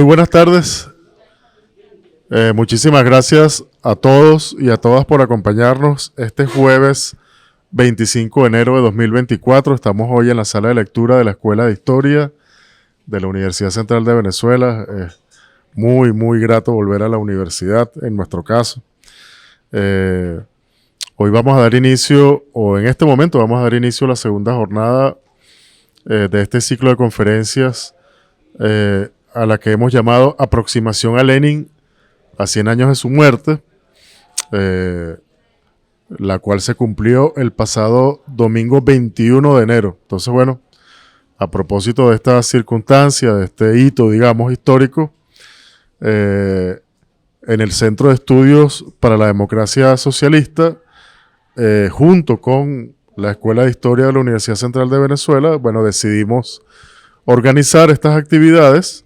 buenas tardes. Muchísimas gracias a todos y a todas por acompañarnos este jueves 25 de enero de 2024. Estamos hoy en la sala de lectura de la Escuela de Historia de la Universidad Central de Venezuela. Muy grato volver a la universidad en nuestro caso. Hoy vamos a dar inicio, o en este momento vamos a dar inicio a la segunda jornada de este ciclo de conferencias a la que hemos llamado Aproximación a Lenin a 100 años de su muerte, la cual se cumplió el pasado domingo 21 de enero. Entonces, bueno, a propósito de esta circunstancia, de este hito, digamos, histórico, en el Centro de Estudios para la Democracia Socialista, junto con la Escuela de Historia de la Universidad Central de Venezuela, bueno, decidimos organizar estas actividades.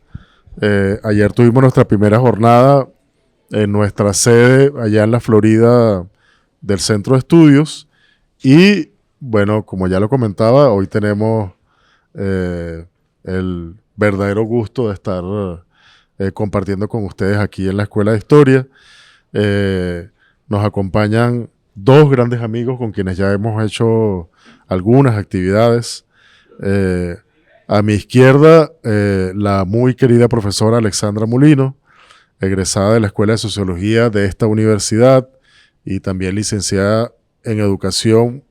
Ayer tuvimos nuestra primera jornada en nuestra sede allá en la Florida del Centro de Estudios y, bueno, como ya lo comentaba, hoy tenemos el verdadero gusto de estar compartiendo con ustedes aquí en la Escuela de Historia. Nos acompañan dos grandes amigos con quienes ya hemos hecho algunas actividades. A mi izquierda, la muy querida profesora Alexandra Molino, egresada de la Escuela de Sociología de esta universidad y también licenciada en Educación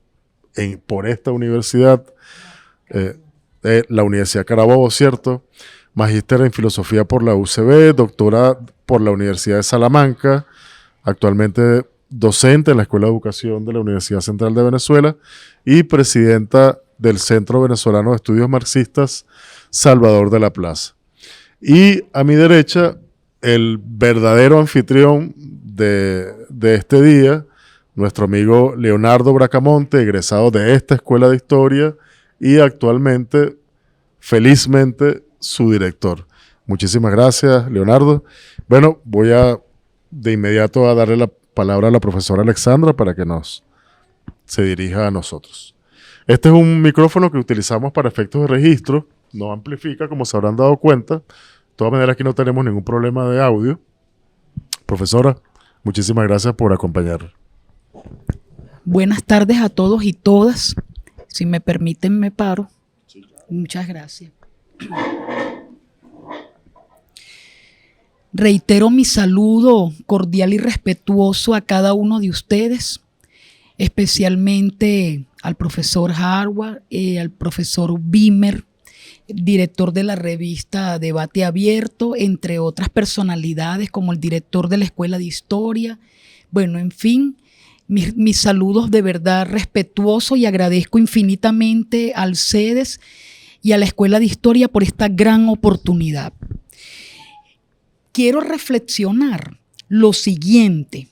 por esta universidad, la Universidad Carabobo, ¿cierto? Magíster en Filosofía por la UCB, doctora por la Universidad de Salamanca, actualmente docente en la Escuela de Educación de la Universidad Central de Venezuela y presidenta del Centro Venezolano de Estudios Marxistas, Salvador de la Plaza. Y a mi derecha, el verdadero anfitrión de este día, nuestro amigo Leonardo Bracamonte, egresado de esta Escuela de Historia y actualmente, felizmente, su director. Muchísimas gracias, Leonardo. Bueno, voy de inmediato a darle la palabra a la profesora Alexandra para que se dirija a nosotros. Este es un micrófono que utilizamos para efectos de registro, no amplifica, como se habrán dado cuenta. De todas maneras, aquí no tenemos ningún problema de audio. Profesora, muchísimas gracias por acompañarnos. Buenas tardes a todos y todas. Si me permiten, me paro. Sí, claro. Muchas gracias. Reitero mi saludo cordial y respetuoso a cada uno de ustedes, especialmente al profesor Harvard, al profesor Bimer, director de la revista Debate Abierto, entre otras personalidades como el director de la Escuela de Historia. Bueno, en fin, mis saludos de verdad respetuosos y agradezco infinitamente al CEDES y a la Escuela de Historia por esta gran oportunidad. Quiero reflexionar lo siguiente.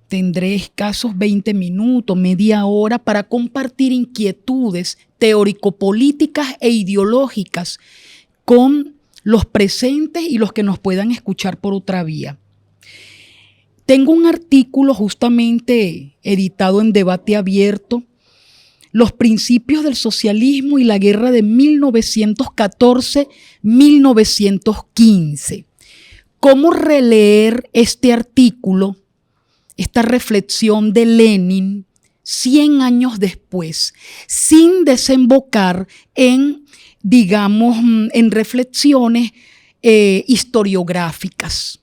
Tendré escasos 20 minutos, media hora para compartir inquietudes teórico-políticas e ideológicas con los presentes y los que nos puedan escuchar por otra vía. Tengo un artículo justamente editado en Debate Abierto, Los principios del socialismo y la guerra de 1914-1915. ¿Cómo releer este artículo, esta reflexión de Lenin 100 años después, sin desembocar en, digamos, en reflexiones historiográficas,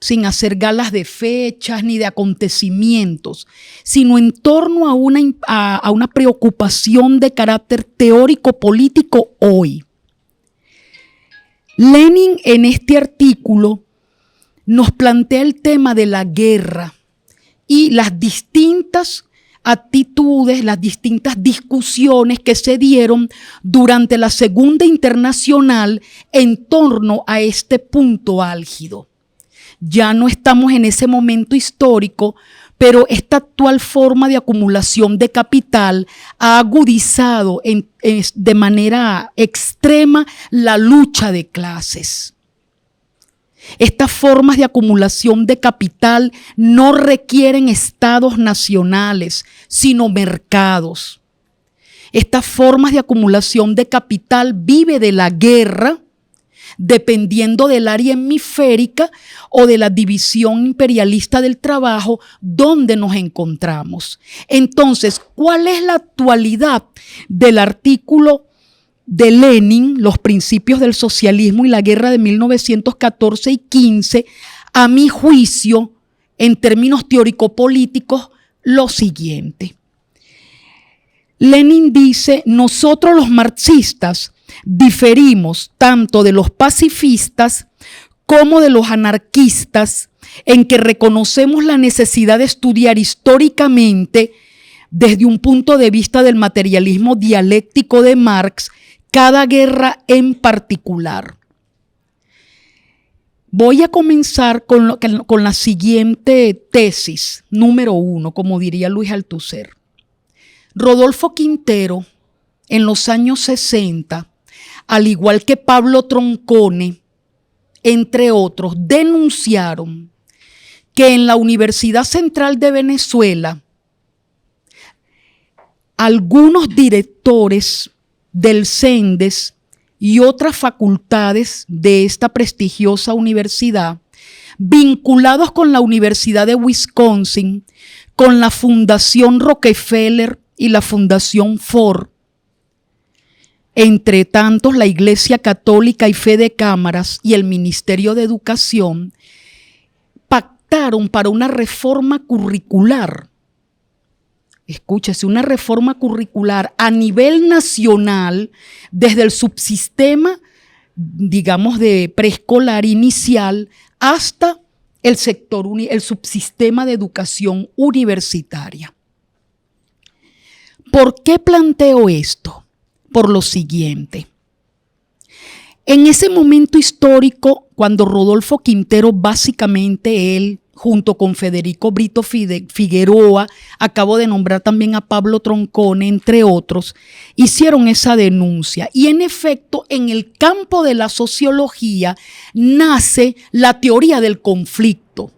sin hacer galas de fechas ni de acontecimientos, sino en torno a una preocupación de carácter teórico-político hoy? Lenin en este artículo nos plantea el tema de la guerra y las distintas actitudes, las distintas discusiones que se dieron durante la Segunda Internacional en torno a este punto álgido. Ya no estamos en ese momento histórico, pero esta actual forma de acumulación de capital ha agudizado de manera extrema la lucha de clases. Estas formas de acumulación de capital no requieren estados nacionales, sino mercados. Estas formas de acumulación de capital vive de la guerra, dependiendo del área hemisférica o de la división imperialista del trabajo donde nos encontramos. Entonces, ¿cuál es la actualidad del artículo de Lenin, Los principios del socialismo y la guerra de 1914 y 15? A mi juicio, en términos teórico-políticos, lo siguiente. Lenin dice: nosotros los marxistas diferimos tanto de los pacifistas como de los anarquistas en que reconocemos la necesidad de estudiar históricamente, desde un punto de vista del materialismo dialéctico de Marx, cada guerra en particular. Voy a comenzar con la siguiente tesis, número 1, como diría Luis Althusser. Rodolfo Quintero, en los años 60, al igual que Pablo Troncone, entre otros, denunciaron que en la Universidad Central de Venezuela, algunos directores del CENDES y otras facultades de esta prestigiosa universidad, vinculados con la Universidad de Wisconsin, con la Fundación Rockefeller y la Fundación Ford, entre tantos la Iglesia Católica y Fede Cámaras y el Ministerio de Educación, pactaron para una reforma curricular. Escúchese, una reforma curricular a nivel nacional, desde el subsistema, digamos, de preescolar inicial hasta el subsistema de educación universitaria. ¿Por qué planteo esto? Por lo siguiente. En ese momento histórico, cuando Rodolfo Quintero, básicamente él, junto con Federico Brito Figueroa, acabo de nombrar también a Pablo Troncone, entre otros, hicieron esa denuncia. Y en efecto, en el campo de la sociología nace la teoría del conflicto.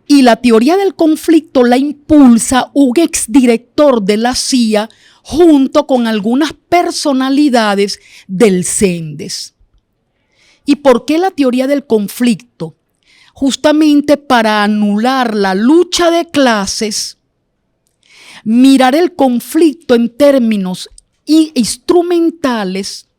Y la teoría del conflicto la impulsa un exdirector de la CIA junto con algunas personalidades del CENDES. ¿Y por qué la teoría del conflicto? Justamente para anular la lucha de clases, mirar el conflicto en términos instrumentales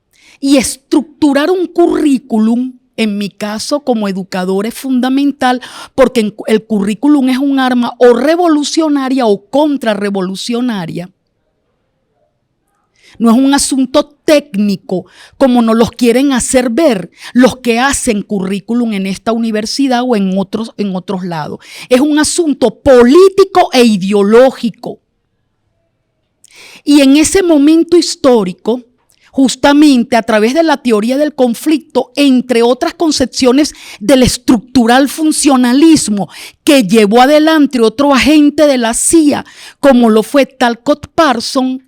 y estructurar un currículum. En mi caso, como educador, es fundamental porque el currículum es un arma o revolucionaria o contrarrevolucionaria. No es un asunto técnico como nos los quieren hacer ver los que hacen currículum en esta universidad o en otros lados. Es un asunto político e ideológico. Y en ese momento histórico, justamente a través de la teoría del conflicto, entre otras concepciones del estructural funcionalismo que llevó adelante otro agente de la CIA, como lo fue Talcott Parsons,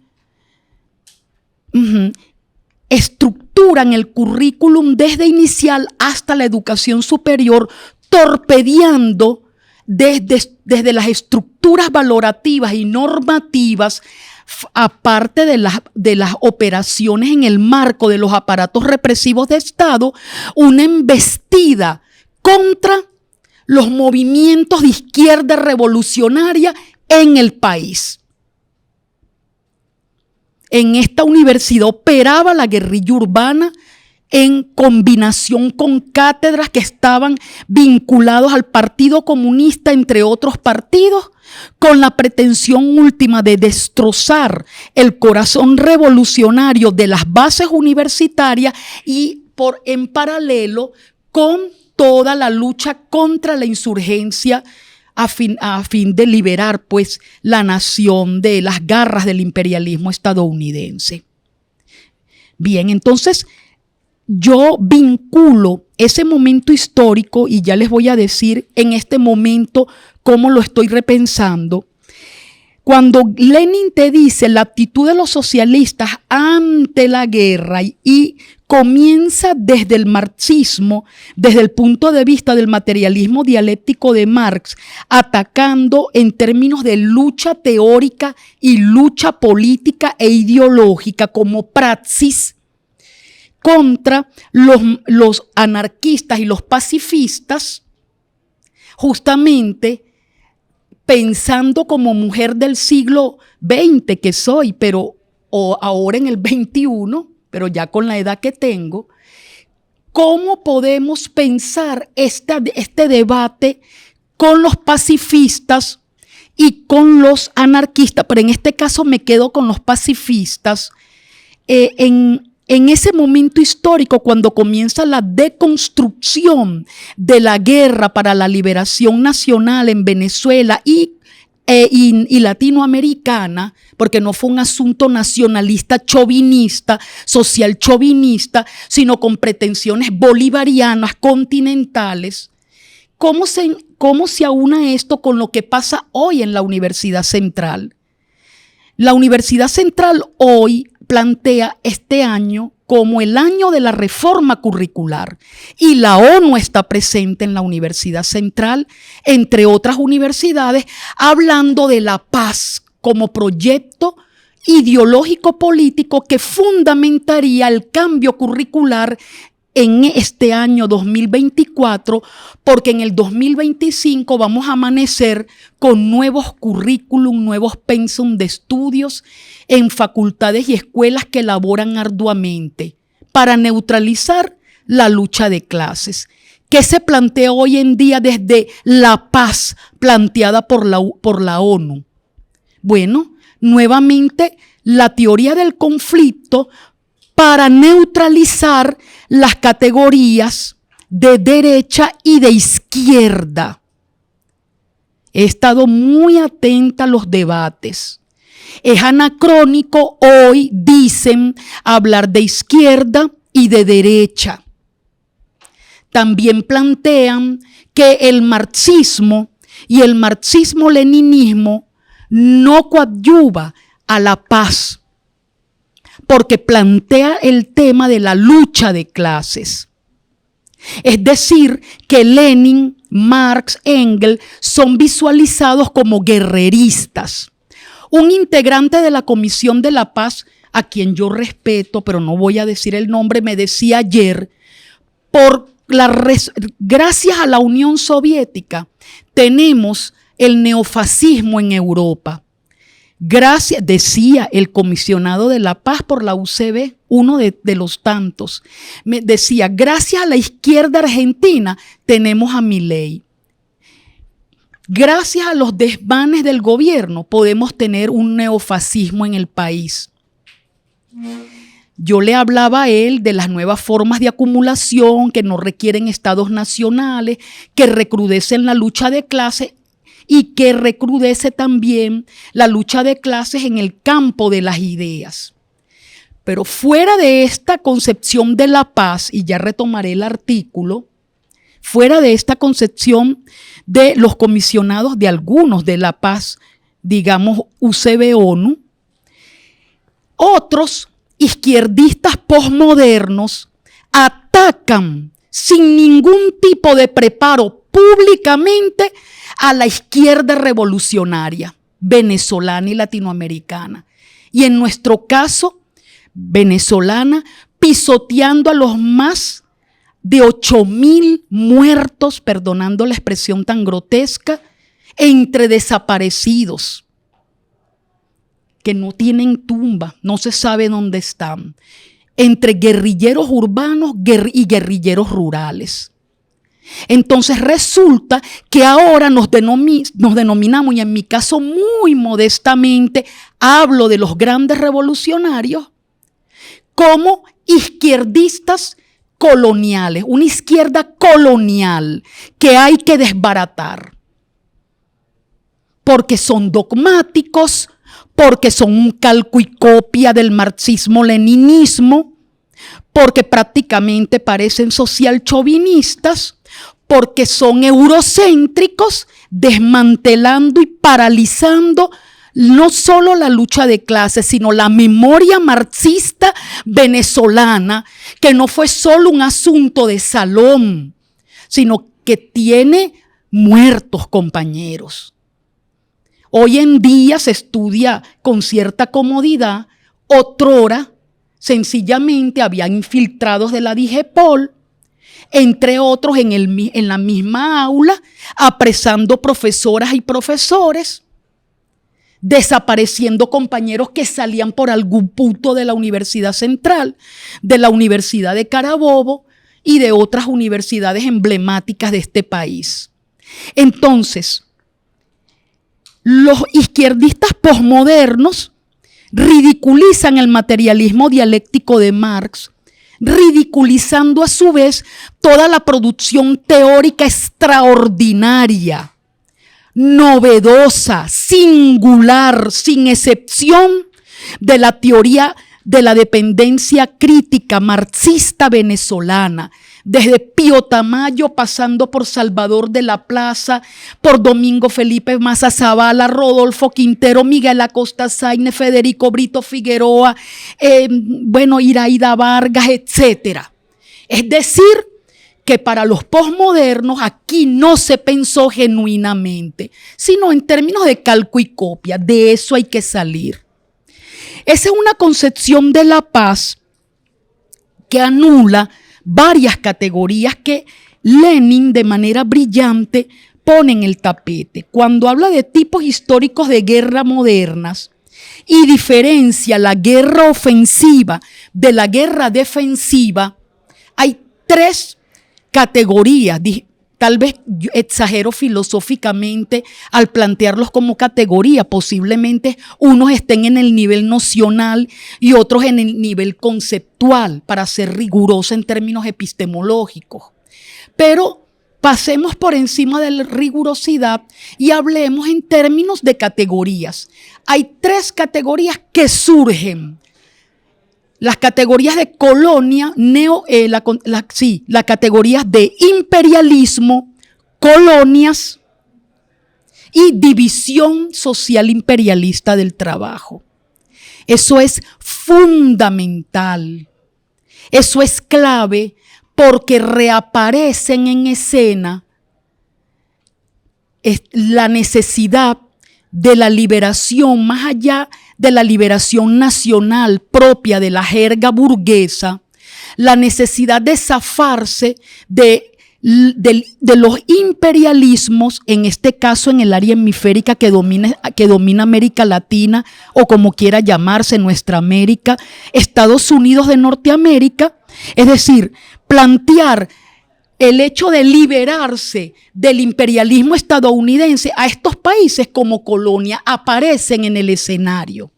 estructuran el currículum desde inicial hasta la educación superior, torpedeando desde las estructuras valorativas y normativas, aparte de las operaciones en el marco de los aparatos represivos de Estado, una embestida contra los movimientos de izquierda revolucionaria en el país. En esta universidad operaba la guerrilla urbana en combinación con cátedras que estaban vinculados al Partido Comunista, entre otros partidos, con la pretensión última de destrozar el corazón revolucionario de las bases universitarias y en paralelo con toda la lucha contra la insurgencia a fin de liberar pues la nación de las garras del imperialismo estadounidense. Bien, entonces yo vinculo ese momento histórico y ya les voy a decir en este momento cómo lo estoy repensando. Cuando Lenin te dice la actitud de los socialistas ante la guerra y comienza desde el marxismo, desde el punto de vista del materialismo dialéctico de Marx, atacando en términos de lucha teórica y lucha política e ideológica como praxis, contra los anarquistas y los pacifistas, justamente pensando como mujer del siglo XX que soy, pero ahora en el XXI, pero ya con la edad que tengo, ¿cómo podemos pensar este debate con los pacifistas y con los anarquistas? Pero en este caso me quedo con los pacifistas. En ese momento histórico, cuando comienza la deconstrucción de la guerra para la liberación nacional en Venezuela y latinoamericana, porque no fue un asunto nacionalista, chauvinista, social chauvinista, sino con pretensiones bolivarianas, continentales. ¿Cómo se aúna esto con lo que pasa hoy en la Universidad Central? La Universidad Central hoy plantea este año como el año de la reforma curricular y la ONU está presente en la Universidad Central, entre otras universidades, hablando de la paz como proyecto ideológico político que fundamentaría el cambio curricular en este año 2024, porque en el 2025 vamos a amanecer con nuevos currículum, nuevos pensum de estudios en facultades y escuelas que elaboran arduamente para neutralizar la lucha de clases. ¿Qué se plantea hoy en día desde la paz planteada por la ONU? Bueno, nuevamente la teoría del conflicto para neutralizar las categorías de derecha y de izquierda. He estado muy atenta a los debates. Es anacrónico hoy, dicen, hablar de izquierda y de derecha. También plantean que el marxismo y el marxismo-leninismo no coadyuva a la paz, porque plantea el tema de la lucha de clases. Es decir, que Lenin, Marx, Engels son visualizados como guerreristas. Un integrante de la Comisión de la Paz, a quien yo respeto, pero no voy a decir el nombre, me decía ayer, gracias a la Unión Soviética, tenemos el neofascismo en Europa. Gracias, decía el comisionado de la paz por la UCB, uno de los tantos, me decía, gracias a la izquierda argentina tenemos a Milei. Gracias a los desmanes del gobierno podemos tener un neofascismo en el país. Yo le hablaba a él de las nuevas formas de acumulación que no requieren estados nacionales, que recrudecen la lucha de clases y que recrudece también la lucha de clases en el campo de las ideas. Pero fuera de esta concepción de la paz, y ya retomaré el artículo, fuera de esta concepción de los comisionados de algunos de la paz, digamos UCB-ONU, otros izquierdistas posmodernos atacan sin ningún tipo de preparo públicamente a la izquierda revolucionaria venezolana y latinoamericana. Y en nuestro caso, venezolana, pisoteando a los más de 8,000 muertos, perdonando la expresión tan grotesca, entre desaparecidos que no tienen tumba, no se sabe dónde están, entre guerrilleros urbanos y guerrilleros rurales. Entonces resulta que ahora nos denominamos, y en mi caso muy modestamente hablo de los grandes revolucionarios, como izquierdistas coloniales, una izquierda colonial que hay que desbaratar, porque son dogmáticos, porque son un calco y copia del marxismo-leninismo, porque prácticamente parecen social chauvinistas, porque son eurocéntricos, desmantelando y paralizando no solo la lucha de clases, sino la memoria marxista venezolana, que no fue solo un asunto de salón, sino que tiene muertos compañeros. Hoy en día se estudia con cierta comodidad, otrora Sencillamente había infiltrados de la DIGEPOL, entre otros en la misma aula, apresando profesoras y profesores, desapareciendo compañeros que salían por algún punto de la Universidad Central, de la Universidad de Carabobo y de otras universidades emblemáticas de este país. Entonces, los izquierdistas posmodernos ridiculizan el materialismo dialéctico de Marx, ridiculizando a su vez toda la producción teórica extraordinaria, novedosa, singular, sin excepción, de la teoría de la dependencia crítica marxista venezolana, desde Pío Tamayo, pasando por Salvador de la Plaza, por Domingo Felipe Maza Zavala, Rodolfo Quintero, Miguel Acosta Sáenz, Federico Brito Figueroa, Iraida Vargas, etc. Es decir, que para los posmodernos aquí no se pensó genuinamente, sino en términos de calco y copia. De eso hay que salir. Esa es una concepción de la paz que anula varias categorías que Lenin de manera brillante pone en el tapete. Cuando habla de tipos históricos de guerra modernas y diferencia la guerra ofensiva de la guerra defensiva, hay tres categorías. Tal vez yo exagero filosóficamente al plantearlos como categoría. Posiblemente unos estén en el nivel nocional y otros en el nivel conceptual, para ser rigurosa en términos epistemológicos. Pero pasemos por encima de la rigurosidad y hablemos en términos de categorías. Hay tres categorías que surgen. Las categorías de colonia, las categorías de imperialismo, colonias y división social imperialista del trabajo. Eso es fundamental. Eso es clave porque reaparecen en escena la necesidad de la liberación, más allá de la liberación nacional propia de la jerga burguesa, la necesidad de zafarse de los imperialismos, en este caso en el área hemisférica que domina América Latina, o como quiera llamarse, nuestra América, Estados Unidos de Norteamérica. Es decir, plantear el hecho de liberarse del imperialismo estadounidense a estos países como colonia aparecen en el escenario.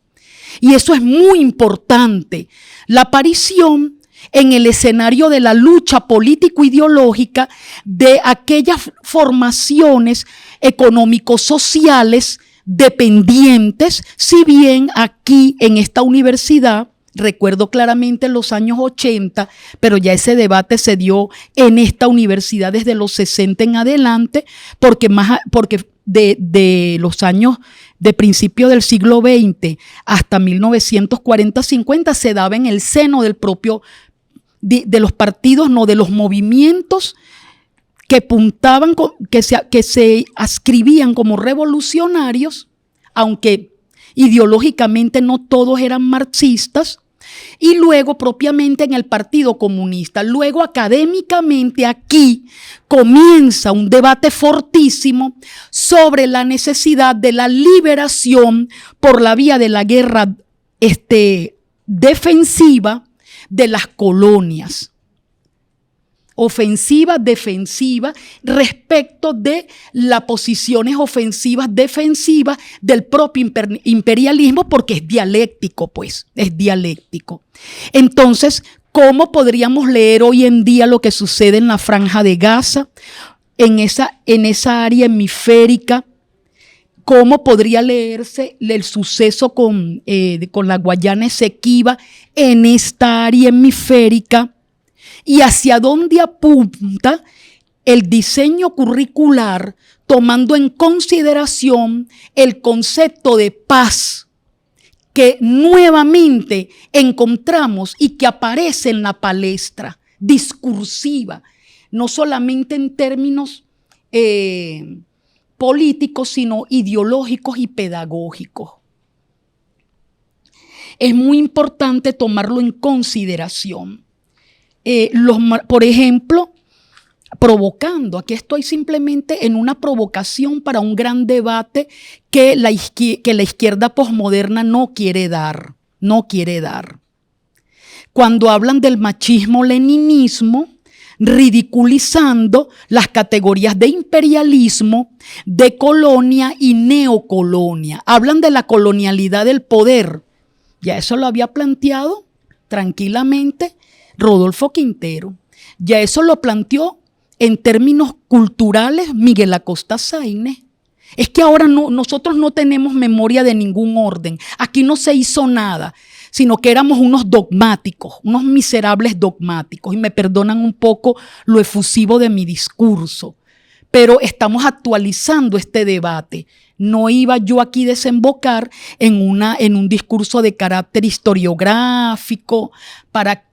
Y eso es muy importante. La aparición en el escenario de la lucha político-ideológica de aquellas formaciones económico-sociales dependientes, si bien aquí en esta universidad, recuerdo claramente en los años 80, pero ya ese debate se dio en esta universidad desde los 60 en adelante, porque de los años de principio del siglo XX hasta 1940-50 se daba en el seno del propio, de los partidos, no, de los movimientos que puntaban, que se ascribían como revolucionarios, aunque ideológicamente no todos eran marxistas, y luego propiamente en el Partido Comunista. Luego académicamente aquí comienza un debate fortísimo sobre la necesidad de la liberación por la vía de la guerra defensiva de las colonias. Ofensiva, defensiva, respecto de las posiciones ofensivas, defensivas del propio imperialismo, porque es dialéctico, pues, es dialéctico. Entonces, ¿cómo podríamos leer hoy en día lo que sucede en la Franja de Gaza, en esa área hemisférica? ¿Cómo podría leerse el suceso con la Guayana Esequiba en esta área hemisférica? Y hacia dónde apunta el diseño curricular, tomando en consideración el concepto de paz que nuevamente encontramos y que aparece en la palestra discursiva, no solamente en términos políticos, sino ideológicos y pedagógicos. es muy importante tomarlo en consideración. Por ejemplo, provocando, aquí estoy simplemente en una provocación para un gran debate que la izquierda posmoderna no quiere dar. Cuando hablan del machismo-leninismo, ridiculizando las categorías de imperialismo, de colonia y neocolonia. Hablan de la colonialidad del poder. Ya eso lo había planteado tranquilamente Rodolfo Quintero. Ya eso lo planteó en términos culturales Miguel Acosta Sáenz. Es que ahora nosotros no tenemos memoria de ningún orden. Aquí no se hizo nada, sino que éramos unos dogmáticos, unos miserables dogmáticos. Y me perdonan un poco lo efusivo de mi discurso, pero estamos actualizando este debate. No iba yo aquí a desembocar en un discurso de carácter historiográfico para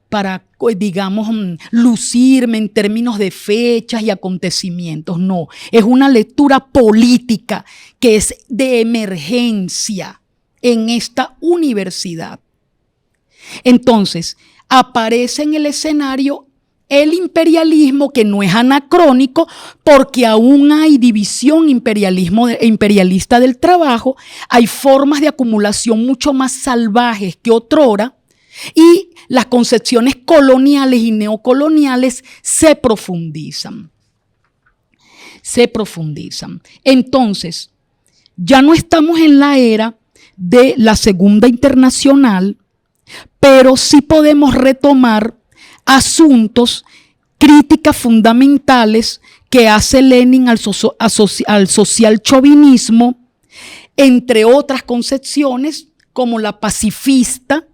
digamos, lucirme en términos de fechas y acontecimientos. No, es una lectura política que es de emergencia en esta universidad. Entonces, aparece en el escenario el imperialismo, que no es anacrónico, porque aún hay división imperialista del trabajo, hay formas de acumulación mucho más salvajes que otrora, y las concepciones coloniales y neocoloniales se profundizan. Entonces, ya no estamos en la era de la Segunda Internacional, pero sí podemos retomar asuntos, críticas fundamentales que hace Lenin al social chauvinismo, entre otras concepciones como la pacifista,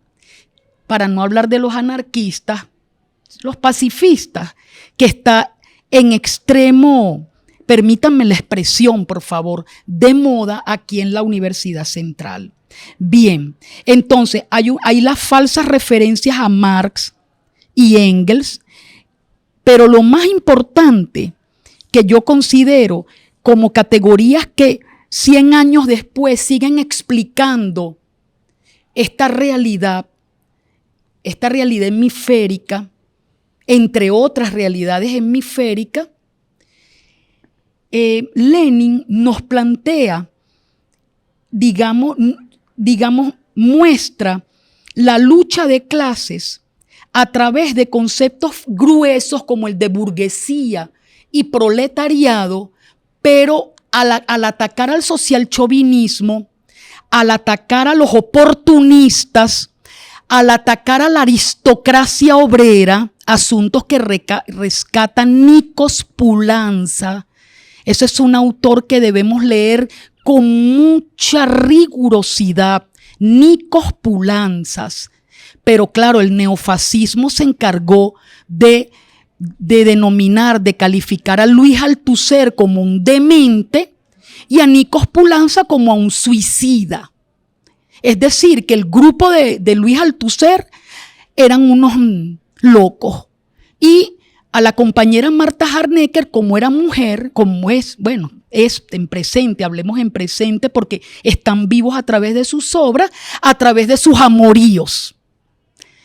para no hablar de los anarquistas, los pacifistas, que está en extremo, permítanme la expresión, por favor, de moda aquí en la Universidad Central. Bien, entonces hay las falsas referencias a Marx y Engels, pero lo más importante que yo considero como categorías que 100 años después siguen explicando esta realidad hemisférica, entre otras realidades hemisféricas, Lenin nos plantea, digamos, muestra la lucha de clases a través de conceptos gruesos como el de burguesía y proletariado, pero al atacar al social chauvinismo, al atacar a los oportunistas, al atacar a la aristocracia obrera, asuntos que rescata Nikos Poulantzas. Ese es un autor que debemos leer con mucha rigurosidad, Nikos Poulantzas. Pero claro, el neofascismo se encargó de denominar, de calificar a Luis Althusser como un demente y a Nikos Poulantzas como a un suicida. Es decir, que el grupo de Luis Althusser eran unos locos. Y a la compañera Marta Harnecker, como era mujer, es en presente, hablemos en presente porque están vivos a través de sus obras, a través de sus amoríos.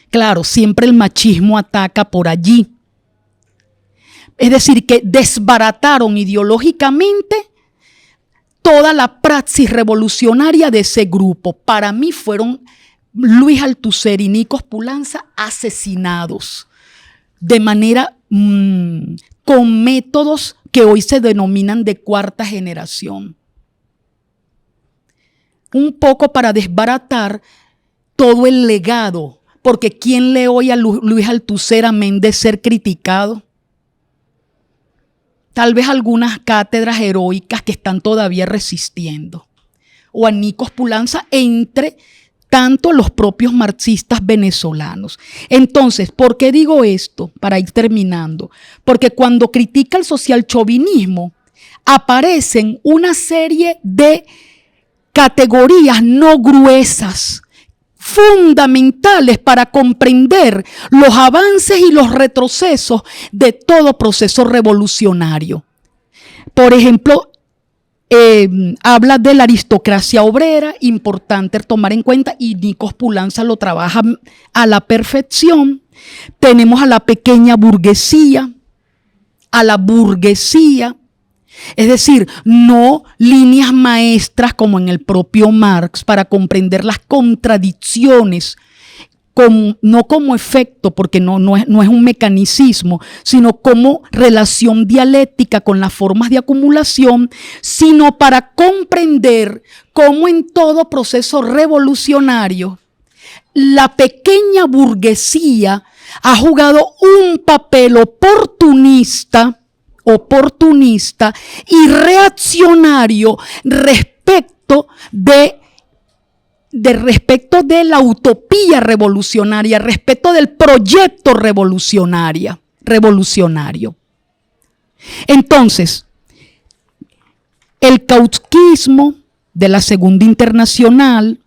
Claro, siempre el machismo ataca por allí. Es decir, que desbarataron ideológicamente toda la praxis revolucionaria de ese grupo. Para mí fueron Luis Althusser y Nikos Poulantzas asesinados de manera con métodos que hoy se denominan de cuarta generación. Un poco para desbaratar todo el legado, porque ¿quién lee hoy a Luis Althusser amén de ser criticado? Tal vez algunas cátedras heroicas que están todavía resistiendo. O a Nikos Poulantzas entre tanto los propios marxistas venezolanos. Entonces, ¿por qué digo esto? Para ir terminando. Porque cuando critica el social chauvinismo, aparecen una serie de categorías no gruesas, fundamentales para comprender los avances y los retrocesos de todo proceso revolucionario. Por ejemplo, habla de la aristocracia obrera, importante tomar en cuenta, y Nikos Poulantzas lo trabaja a la perfección. Tenemos a la pequeña burguesía, a la burguesía, es decir, no líneas maestras como en el propio Marx para comprender las contradicciones, no como efecto, porque no es un mecanicismo, sino como relación dialéctica con las formas de acumulación, sino para comprender cómo en todo proceso revolucionario la pequeña burguesía ha jugado un papel oportunista y reaccionario respecto de la utopía revolucionaria, respecto del proyecto revolucionario. Entonces, el caudillismo de la Segunda Internacional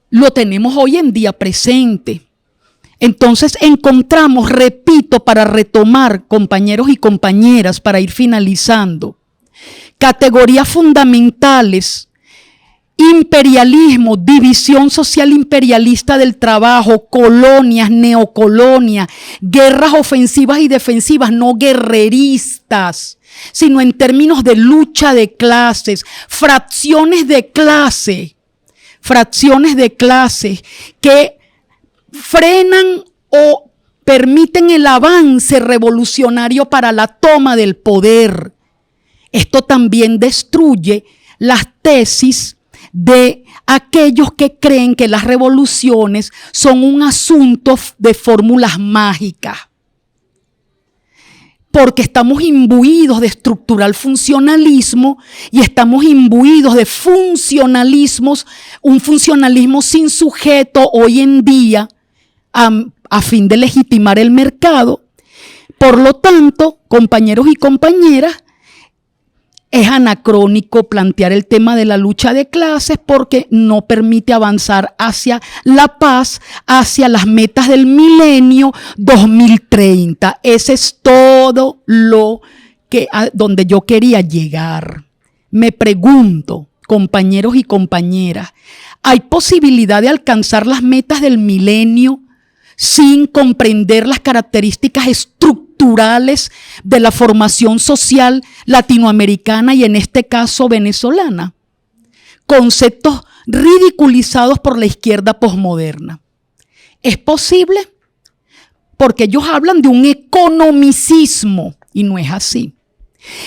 lo tenemos hoy en día presente. Entonces encontramos, repito, para retomar, compañeros y compañeras, para ir finalizando, categorías fundamentales: imperialismo, división social imperialista del trabajo, colonias, neocolonias, guerras ofensivas y defensivas, no guerreristas, sino en términos de lucha de clases, fracciones de clase que frenan o permiten el avance revolucionario para la toma del poder. Esto también destruye las tesis de aquellos que creen que las revoluciones son un asunto de fórmulas mágicas, porque estamos imbuidos de estructural funcionalismo y estamos imbuidos de funcionalismos, un funcionalismo sin sujeto hoy en día a fin de legitimar el mercado. Por lo tanto, compañeros y compañeras, es anacrónico plantear el tema de la lucha de clases porque no permite avanzar hacia la paz, hacia las metas del milenio 2030. Ese es todo lo que donde yo quería llegar. Me pregunto, compañeros y compañeras, ¿hay posibilidad de alcanzar las metas del milenio sin comprender las características estructurales de la formación social latinoamericana y en este caso venezolana? Conceptos ridiculizados por la izquierda posmoderna. ¿Es posible? Porque ellos hablan de un economicismo y no es así.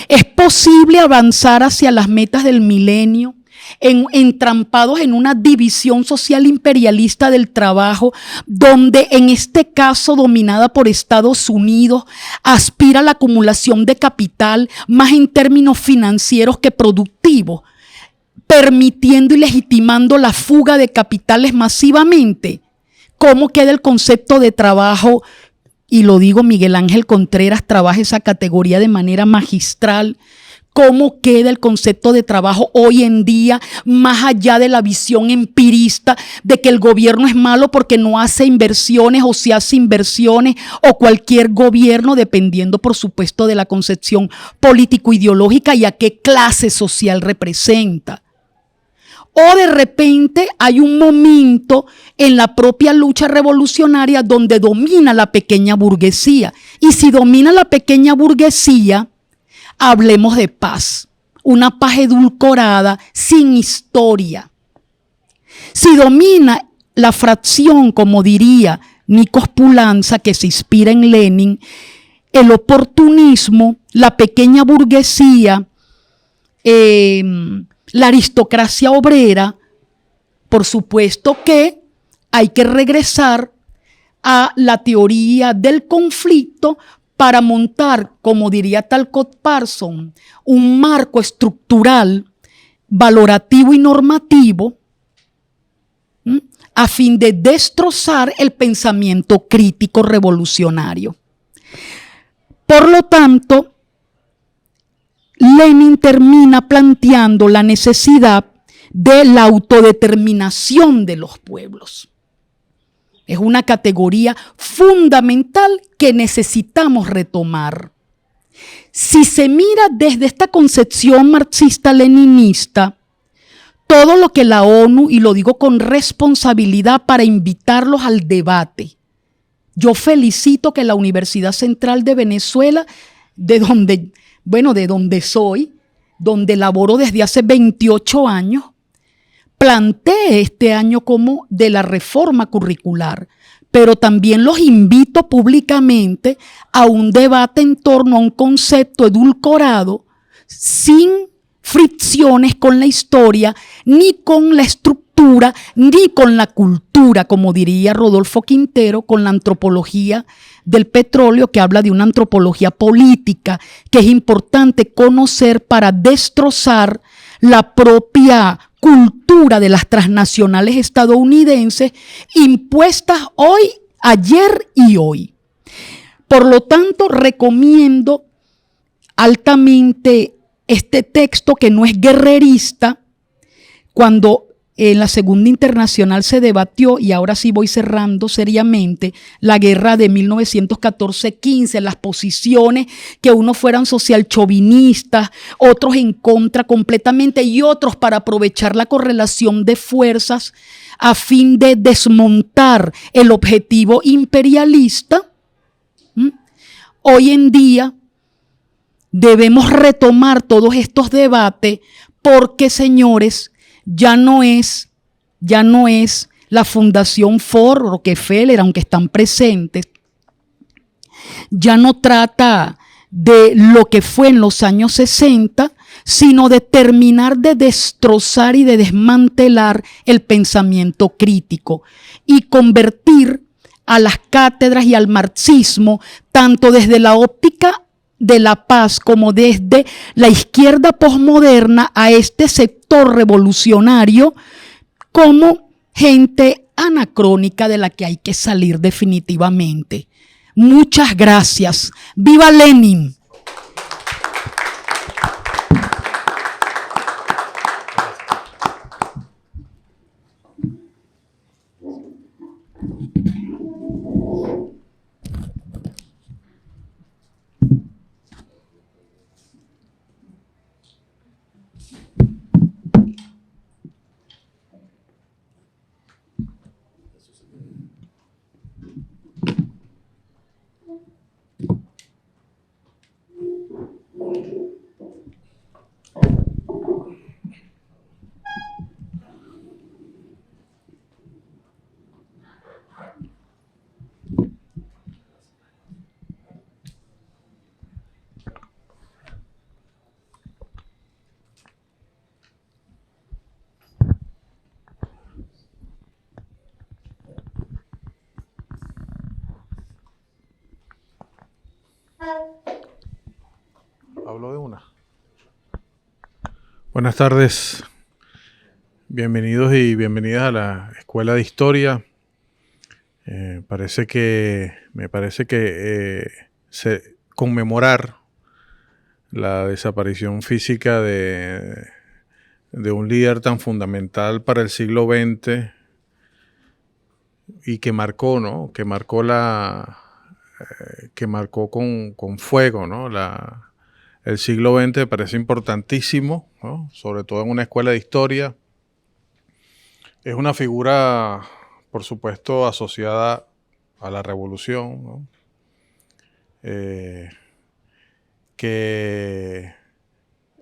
¿Es posible avanzar hacia las metas del milenio entrampados en una división social imperialista del trabajo, donde en este caso dominada por Estados Unidos aspira a la acumulación de capital más en términos financieros que productivos, permitiendo y legitimando la fuga de capitales masivamente? ¿Cómo queda el concepto de trabajo? Y lo digo, Miguel Ángel Contreras trabaja esa categoría de manera magistral. ¿Cómo queda el concepto de trabajo hoy en día, más allá de la visión empirista de que el gobierno es malo porque no hace inversiones o si hace inversiones, o cualquier gobierno, dependiendo por supuesto de la concepción político-ideológica y a qué clase social representa? O de repente hay un momento en la propia lucha revolucionaria donde domina la pequeña burguesía. Y si domina la pequeña burguesía, hablemos de paz, una paz edulcorada, sin historia. Si domina la fracción, como diría Nikos Poulantzas, que se inspira en Lenin, el oportunismo, la pequeña burguesía, la aristocracia obrera, por supuesto que hay que regresar a la teoría del conflicto para montar, como diría Talcott Parsons, un marco estructural, valorativo y normativo, a fin de destrozar el pensamiento crítico revolucionario. Por lo tanto, Lenin termina planteando la necesidad de la autodeterminación de los pueblos. Es una categoría fundamental que necesitamos retomar. si se mira desde esta concepción marxista-leninista, todo lo que la ONU, y lo digo con responsabilidad para invitarlos al debate, yo felicito que la Universidad Central de Venezuela, de donde soy, donde laboro desde hace 28 años, plantee este año como de la reforma curricular, pero también los invito públicamente a un debate en torno a un concepto edulcorado, sin fricciones con la historia, ni con la estructura, ni con la cultura, como diría Rodolfo Quintero, con la antropología del petróleo, que habla de una antropología política que es importante conocer para destrozar la propia cultura de las transnacionales estadounidenses impuestas hoy, ayer y hoy. Por lo tanto, recomiendo altamente este texto, que no es guerrerista. Cuando en la Segunda Internacional se debatió, y ahora sí voy cerrando seriamente, la guerra de 1914-15, las posiciones, que unos fueran social chauvinistas, otros en contra completamente, y otros para aprovechar la correlación de fuerzas a fin de desmontar el objetivo imperialista. Hoy en día debemos retomar todos estos debates porque, señores, ya no es la Fundación Ford, Rockefeller, aunque están presentes, ya no trata de lo que fue en los años 60, sino de terminar de destrozar y de desmantelar el pensamiento crítico y convertir a las cátedras y al marxismo, tanto desde la óptica de la paz como desde la izquierda posmoderna, a este sector revolucionario, como gente anacrónica de la que hay que salir definitivamente. Muchas gracias. ¡Viva Lenin! Hablo de una. Buenas tardes, bienvenidos y bienvenidas a la Escuela de Historia. Me parece que conmemorar la desaparición física de un líder tan fundamental para el siglo XX y que marcó, ¿no? Que marcó con fuego, ¿no? El siglo XX me parece importantísimo, ¿no? Sobre todo en una escuela de historia. Es una figura, por supuesto, asociada a la revolución, ¿no? Que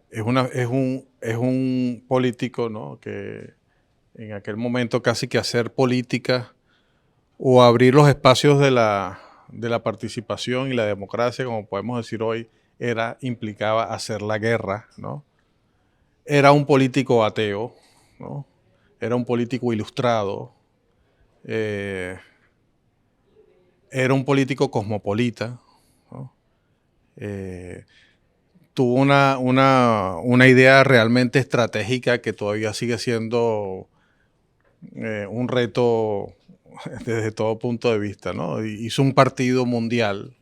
es un político, ¿no? Que en aquel momento casi que hacer política o abrir los espacios de la participación y la democracia, como podemos decir hoy, implicaba hacer la guerra, ¿no? Era un político ateo, ¿no? Era un político ilustrado, era un político cosmopolita, ¿no? Tuvo una idea realmente estratégica que todavía sigue siendo un reto desde todo punto de vista, ¿no? Hizo un partido mundial,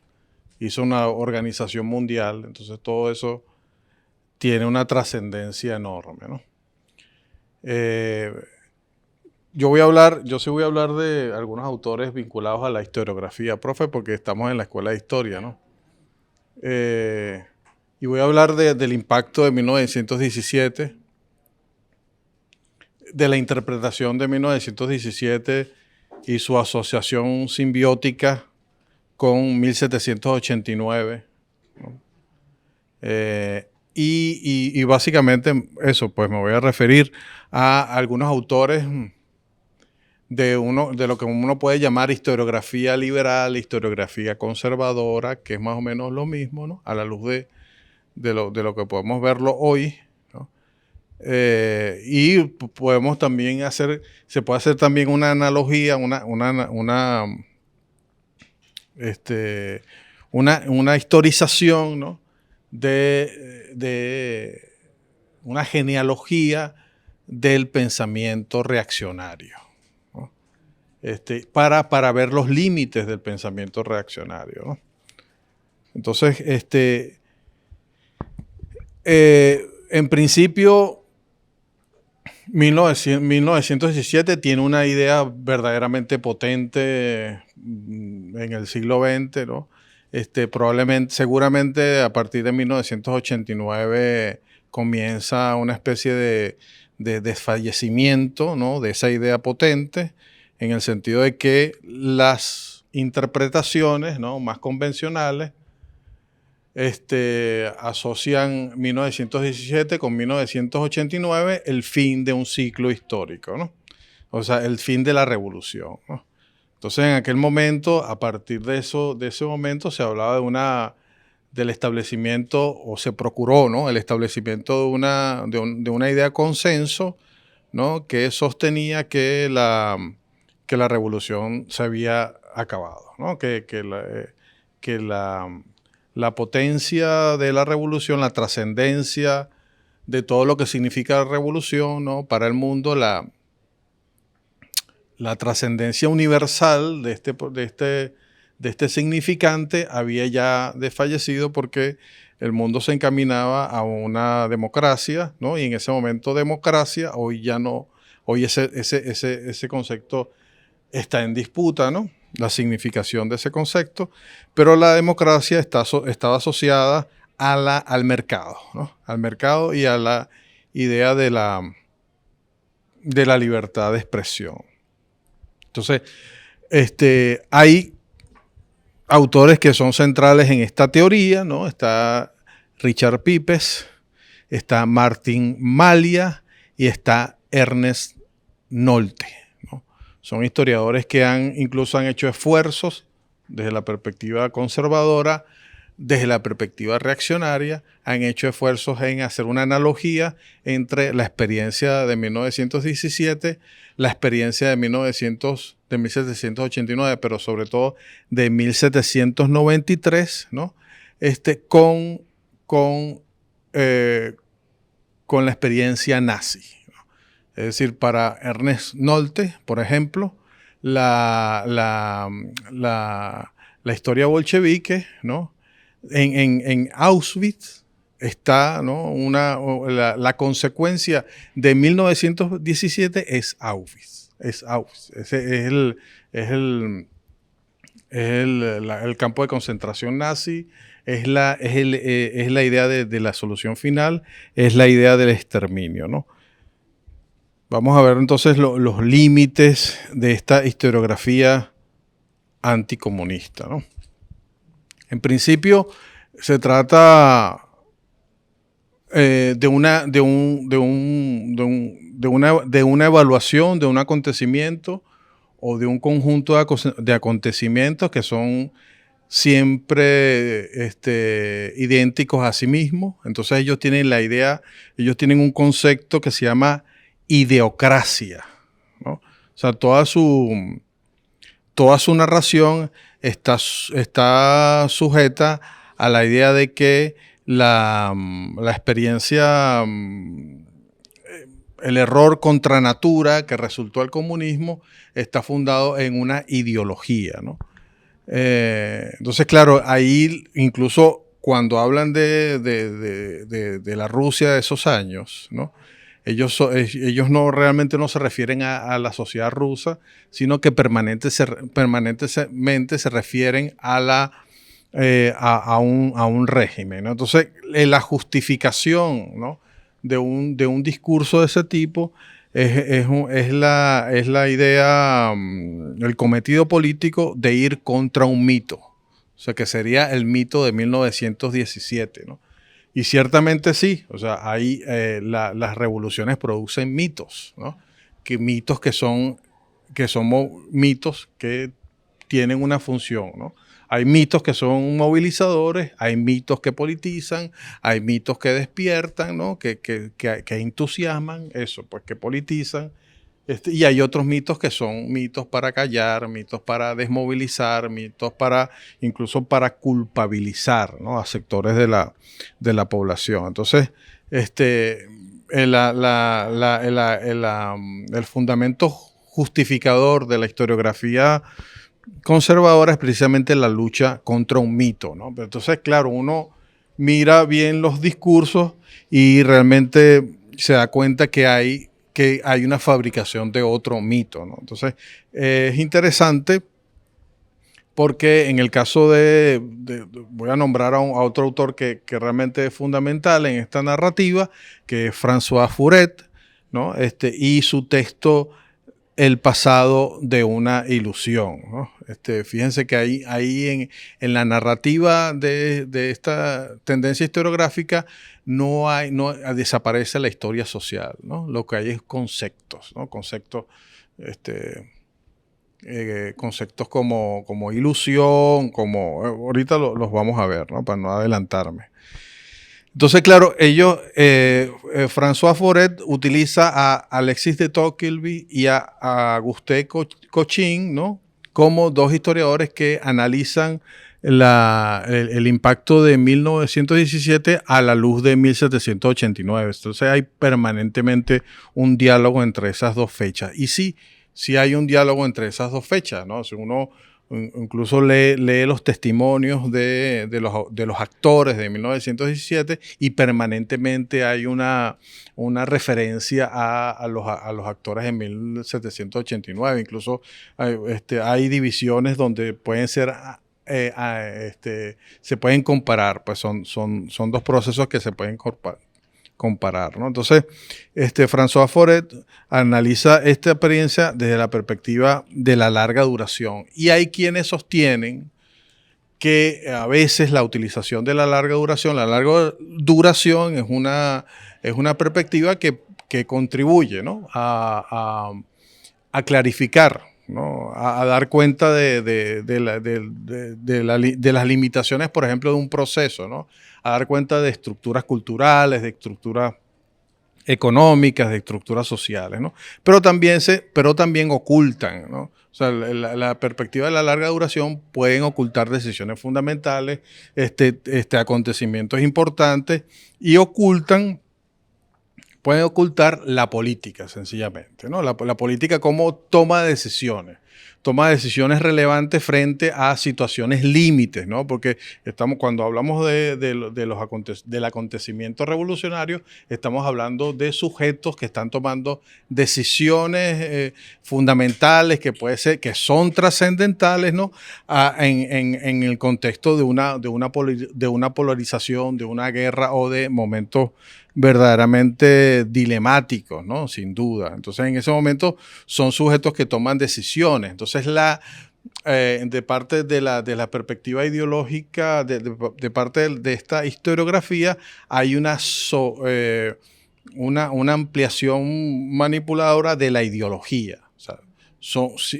hizo una organización mundial, entonces todo eso tiene una trascendencia enorme, ¿no? Yo sí voy a hablar de algunos autores vinculados a la historiografía, profe, porque estamos en la escuela de historia, ¿no? Y voy a hablar del impacto de 1917, de la interpretación de 1917 y su asociación simbiótica con 1789. ¿No? Y básicamente eso, pues me voy a referir a algunos autores de lo que uno puede llamar historiografía liberal, historiografía conservadora, que es más o menos lo mismo, ¿no? A la luz de lo que podemos verlo hoy, ¿no? Y podemos también se puede hacer también una analogía, una historización, ¿no? de una genealogía del pensamiento reaccionario, ¿no? Para ver los límites del pensamiento reaccionario, ¿no? Entonces, en principio, 1917 tiene una idea verdaderamente potente en el siglo XX, ¿no? Seguramente a partir de 1989 comienza una especie de desfallecimiento, ¿no? De esa idea potente, en el sentido de que las interpretaciones, ¿no? Más convencionales asocian 1917 con 1989, el fin de un ciclo histórico, ¿no? O sea, el fin de la revolución, ¿no? Entonces, en aquel momento, a partir de ese momento, se hablaba del establecimiento, o se procuró, ¿no? El establecimiento de una idea de consenso, ¿no? Que sostenía que la revolución se había acabado, ¿no? Que la potencia de la revolución, la trascendencia de todo lo que significa la revolución, ¿no? Para el mundo, la trascendencia universal de este significante había ya desfallecido, porque el mundo se encaminaba a una democracia, ¿no? Y en ese momento democracia, hoy ya no, hoy ese concepto está en disputa, ¿no? La significación de ese concepto, pero la democracia estaba asociada al mercado, ¿no? Al mercado y a la idea de la libertad de expresión. Entonces, hay autores que son centrales en esta teoría, ¿no? Está Richard Pipes, está Martin Malia y está Ernest Nolte. Son historiadores que incluso han hecho esfuerzos desde la perspectiva conservadora, desde la perspectiva reaccionaria, han hecho esfuerzos en hacer una analogía entre la experiencia de 1917, la experiencia de 1789, pero sobre todo de 1793, ¿no? Con la experiencia nazi. Es decir, para Ernest Nolte, por ejemplo, la historia bolchevique, ¿no? En Auschwitz está, ¿no? La consecuencia de 1917 es Auschwitz. Ese es el campo de concentración nazi, es la idea de la solución final, es la idea del exterminio, ¿no? Vamos a ver entonces los límites de esta historiografía anticomunista, ¿no? En principio, se trata de una evaluación de un acontecimiento o de un conjunto de acontecimientos que son siempre idénticos a sí mismos. Entonces ellos tienen un concepto que se llama ideocracia, ¿no? O sea, toda su narración está sujeta a la idea de que la experiencia, el error contra natura que resultó el comunismo está fundado en una ideología, ¿no? Entonces, claro, ahí incluso cuando hablan de la Rusia de esos años, ¿no? Ellos realmente no se refieren a la sociedad rusa, sino que permanentemente se refieren a a un régimen, ¿no? Entonces, la justificación, ¿no?, de un discurso de ese tipo es la idea, el cometido político de ir contra un mito. O sea, que sería el mito de 1917, ¿no? Y ciertamente sí, o sea, las revoluciones producen mitos, ¿no? Mitos que son mitos que tienen una función, ¿no? Hay mitos que son movilizadores, hay mitos que politizan, hay mitos que despiertan, ¿no?, que entusiasman, eso, pues que politizan. Y hay otros mitos que son mitos para callar, mitos para desmovilizar, mitos incluso para culpabilizar, ¿no?, a sectores de la población. Entonces, el fundamento justificador de la historiografía conservadora es precisamente la lucha contra un mito, ¿no? Pero entonces, claro, uno mira bien los discursos y realmente se da cuenta que hay una fabricación de otro mito, ¿no? Entonces, es interesante porque en el caso voy a nombrar a otro autor que realmente es fundamental en esta narrativa, que es François Furet, ¿no? Y su texto El pasado de una ilusión, ¿no? Fíjense que ahí en la narrativa de esta tendencia historiográfica no desaparece la historia social, ¿no? Lo que hay es conceptos, ¿no? Conceptos como ilusión, ahorita los vamos a ver, ¿no?, para no adelantarme. Entonces, claro, François Furet utiliza a Alexis de Tocqueville y a Auguste Cochin, ¿no?, como dos historiadores que analizan el impacto de 1917 a la luz de 1789. Entonces hay permanentemente un diálogo entre esas dos fechas. Y sí hay un diálogo entre esas dos fechas, ¿no? Si uno incluso lee los testimonios de los actores de 1917 y permanentemente hay una referencia a los actores de 1789. Incluso hay divisiones donde pueden ser se pueden comparar, pues son dos procesos que se pueden comparar, ¿no? Entonces, François Furet analiza esta experiencia desde la perspectiva de la larga duración. Y hay quienes sostienen que a veces la utilización de la larga duración es una perspectiva que contribuye, ¿no?, a clarificar, ¿no?, a dar cuenta de las limitaciones, por ejemplo, de un proceso, ¿no?, a dar cuenta de estructuras culturales, de estructuras económicas, de estructuras sociales, ¿no? Pero también ocultan, ¿no? O sea, la perspectiva de la larga duración pueden ocultar decisiones fundamentales, acontecimientos importantes y pueden ocultar la política, sencillamente, ¿no? La política como toma decisiones relevantes frente a situaciones límites, ¿no? Porque cuando hablamos del acontecimiento revolucionario, estamos hablando de sujetos que están tomando decisiones fundamentales que son trascendentales, ¿no?, en el contexto de una polarización, de una guerra o de momentos verdaderamente dilemáticos, ¿no?, sin duda. Entonces, en ese momento son sujetos que toman decisiones. Entonces, de parte de la perspectiva ideológica, de parte de esta historiografía, hay una ampliación manipuladora de la ideología. O sea,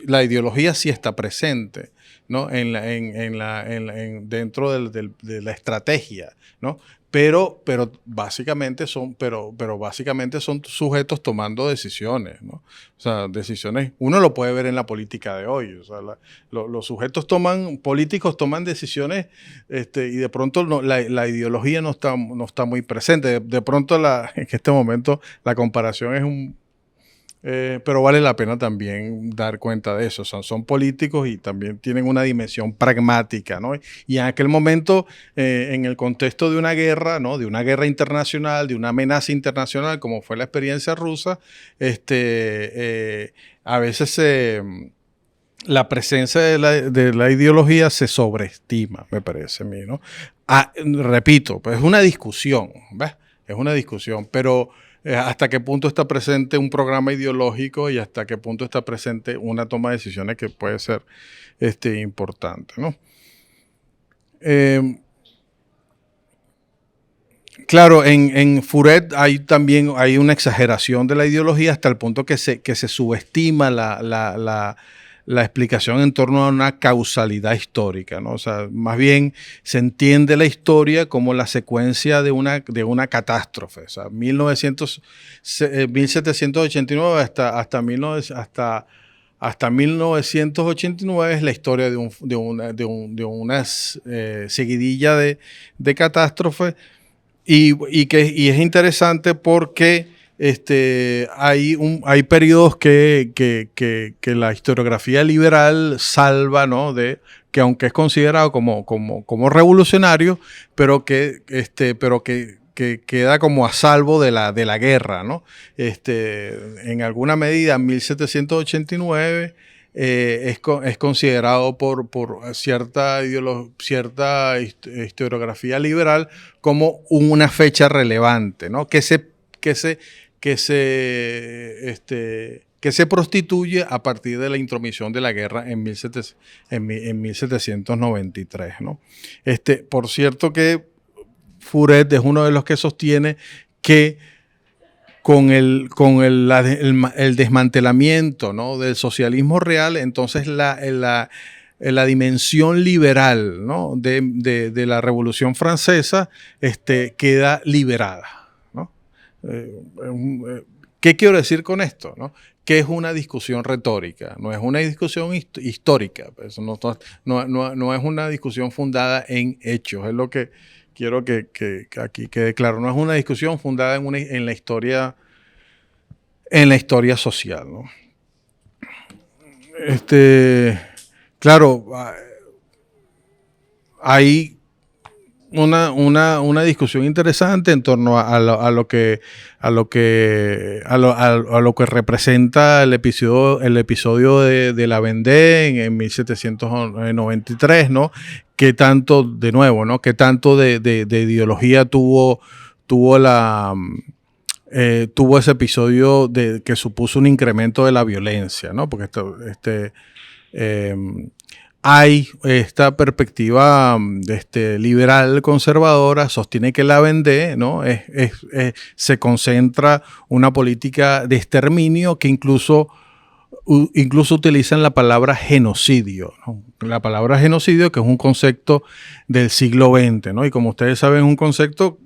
la ideología sí está presente, ¿no?, dentro de la estrategia, ¿no? Pero básicamente son sujetos tomando decisiones, ¿no? O sea, decisiones, uno lo puede ver en la política de hoy. O sea, los sujetos políticos toman decisiones, y de pronto la ideología no está muy presente. De pronto en este momento la comparación es pero vale la pena también dar cuenta de eso. Son políticos y también tienen una dimensión pragmática, ¿no? Y en aquel momento, en el contexto de una guerra, ¿no?, de una guerra internacional, de una amenaza internacional, como fue la experiencia rusa, a veces la presencia de la ideología se sobreestima, me parece a mí, ¿no? Repito, pues es una discusión, ¿ves? Es una discusión, pero hasta qué punto está presente un programa ideológico y hasta qué punto está presente una toma de decisiones que puede ser importante, ¿no? Claro, en Furet también hay una exageración de la ideología hasta el punto que se subestima la explicación en torno a una causalidad histórica, ¿no? O sea, más bien se entiende la historia como la secuencia de una catástrofe. O sea, 1789 hasta 1989 es la historia de una seguidilla de catástrofes. Y es interesante porque hay periodos que la historiografía liberal salva, ¿no? Que aunque es considerado como revolucionario, pero que queda como a salvo de la guerra, ¿no? En alguna medida, en 1789 es considerado por cierta historiografía liberal como una fecha relevante, ¿no? Que se prostituye a partir de la intromisión de la guerra en 1793, ¿no? Por cierto que Furet es uno de los que sostiene que con el desmantelamiento, ¿no? del socialismo real, entonces la dimensión liberal, ¿no? de la Revolución Francesa queda liberada, ¿no? ¿Qué quiero decir con esto, no? Que es una discusión retórica, no es una discusión histórica, eso no es una discusión fundada en hechos, es lo que quiero que aquí quede claro, no es una discusión fundada en la historia social, ¿no? Claro, hay una discusión interesante en torno a lo que representa el episodio de la Vendée en 1793, ¿no? Que tanto, de nuevo, ¿no? Que tanto de ideología tuvo ese episodio que supuso un incremento de la violencia, ¿no? Porque hay esta perspectiva liberal conservadora, sostiene que la Vendée, ¿no? se concentra una política de exterminio que incluso utilizan la palabra genocidio, ¿no? La palabra genocidio, que es un concepto del siglo XX, ¿no? Y como ustedes saben, es un concepto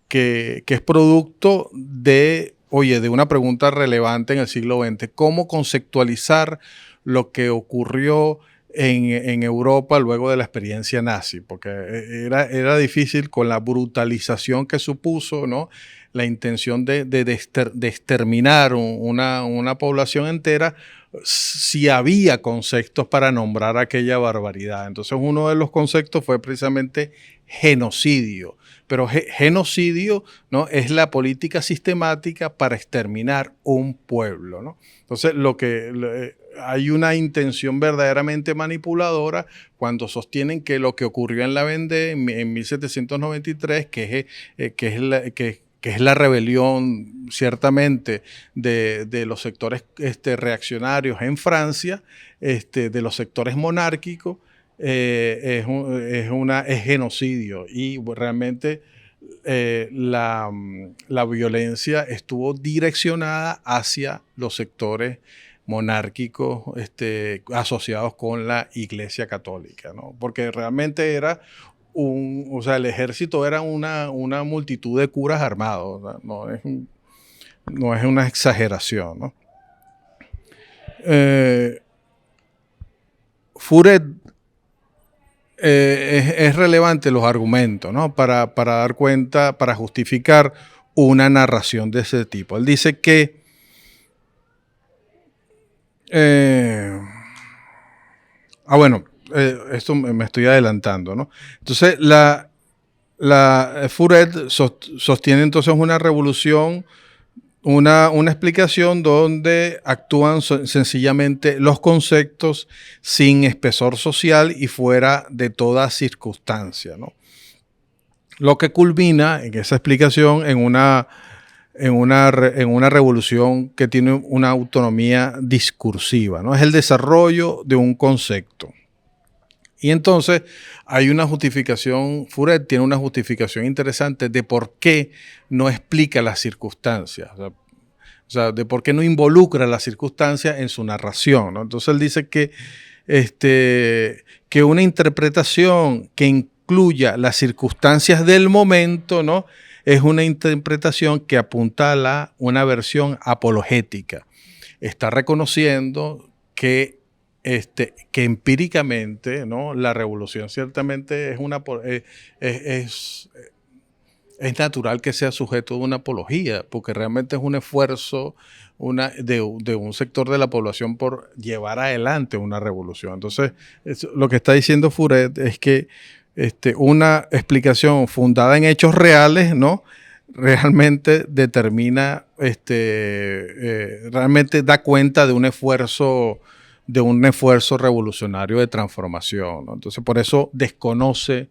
que es producto de una pregunta relevante en el siglo XX. ¿Cómo conceptualizar lo que ocurrió en Europa luego de la experiencia nazi? Porque era difícil con la brutalización que supuso, ¿no? La intención de exterminar una población entera, si había conceptos para nombrar aquella barbaridad. Entonces uno de los conceptos fue precisamente genocidio. Pero genocidio, ¿no? es la política sistemática para exterminar un pueblo, ¿no? Entonces hay una intención verdaderamente manipuladora cuando sostienen que lo que ocurrió en la Vendée en 1793, que es la rebelión ciertamente de los sectores reaccionarios en Francia, de los sectores monárquicos, es genocidio, y realmente la violencia estuvo direccionada hacia los sectores monárquicos asociados con la Iglesia Católica, ¿no? Porque realmente era el ejército era una multitud de curas armados, ¿no? No es una exageración, ¿no? Furet es relevante los argumentos, ¿no? Para dar cuenta, para justificar una narración de ese tipo. Él dice que esto me estoy adelantando, ¿no? Entonces, Furet sostiene entonces una revolución una explicación donde actúan sencillamente los conceptos sin espesor social y fuera de toda circunstancia, ¿no? Lo que culmina en esa explicación en una revolución que tiene una autonomía discursiva, ¿no? Es el desarrollo de un concepto. Y entonces hay una justificación, Furet tiene una justificación interesante de por qué no explica las circunstancias, o sea, de por qué no involucra las circunstancias en su narración, ¿no? Entonces él dice que una interpretación que incluya las circunstancias del momento, ¿no?, es una interpretación que apuntala una versión apologética. Está reconociendo que empíricamente, ¿no?, la revolución ciertamente es natural que sea sujeto de una apología, porque realmente es un esfuerzo de un sector de la población por llevar adelante una revolución. Entonces, lo que está diciendo Furet es que una explicación fundada en hechos reales, ¿no?, realmente determina, realmente da cuenta de un esfuerzo revolucionario de transformación, ¿no? Entonces, por eso desconoce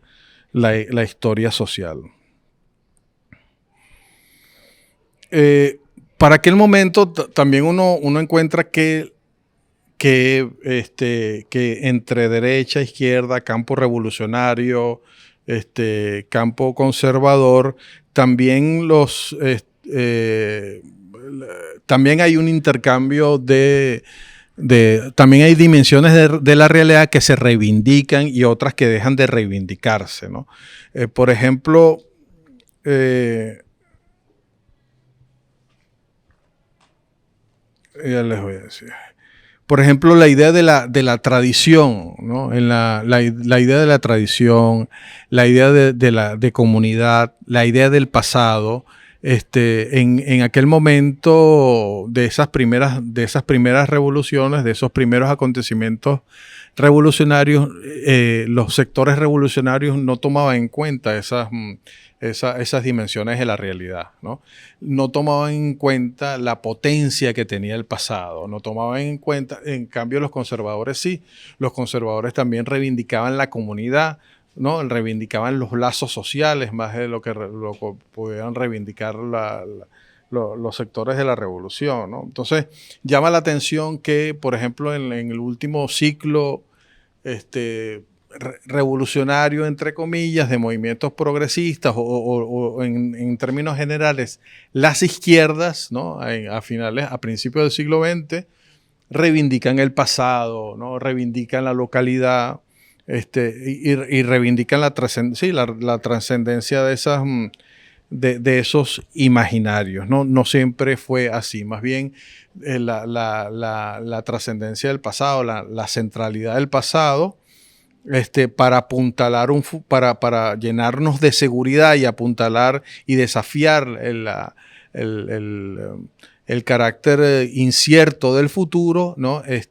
la historia social. Para aquel momento también uno encuentra que entre derecha, izquierda, campo revolucionario, campo conservador, también también hay un intercambio también hay dimensiones de la realidad que se reivindican y otras que dejan de reivindicarse, ¿no? Por ejemplo, ya les voy a decir. Por ejemplo, la idea de la tradición, ¿no? La idea de la tradición, la idea de comunidad, la idea del pasado, en aquel momento de esas primeras revoluciones, de esos primeros acontecimientos revolucionarios, los sectores revolucionarios no tomaban en cuenta esas dimensiones de la realidad, ¿no? No tomaban en cuenta la potencia que tenía el pasado, no tomaban en cuenta, en cambio los conservadores sí, los conservadores también reivindicaban la comunidad, ¿no? Reivindicaban los lazos sociales más de lo que podían reivindicar los sectores de la revolución, ¿no? Entonces llama la atención que, por ejemplo, en el último ciclo revolucionario, entre comillas, de movimientos progresistas o en términos generales, las izquierdas, ¿no?, a principios del siglo XX, reivindican el pasado, ¿no?, reivindican la localidad, y reivindican la trascendencia de esos imaginarios, ¿no? No siempre fue así, más bien la trascendencia del pasado, la centralidad del pasado, para apuntalar para llenarnos de seguridad y apuntalar y desafiar el carácter incierto del futuro, ¿no? Es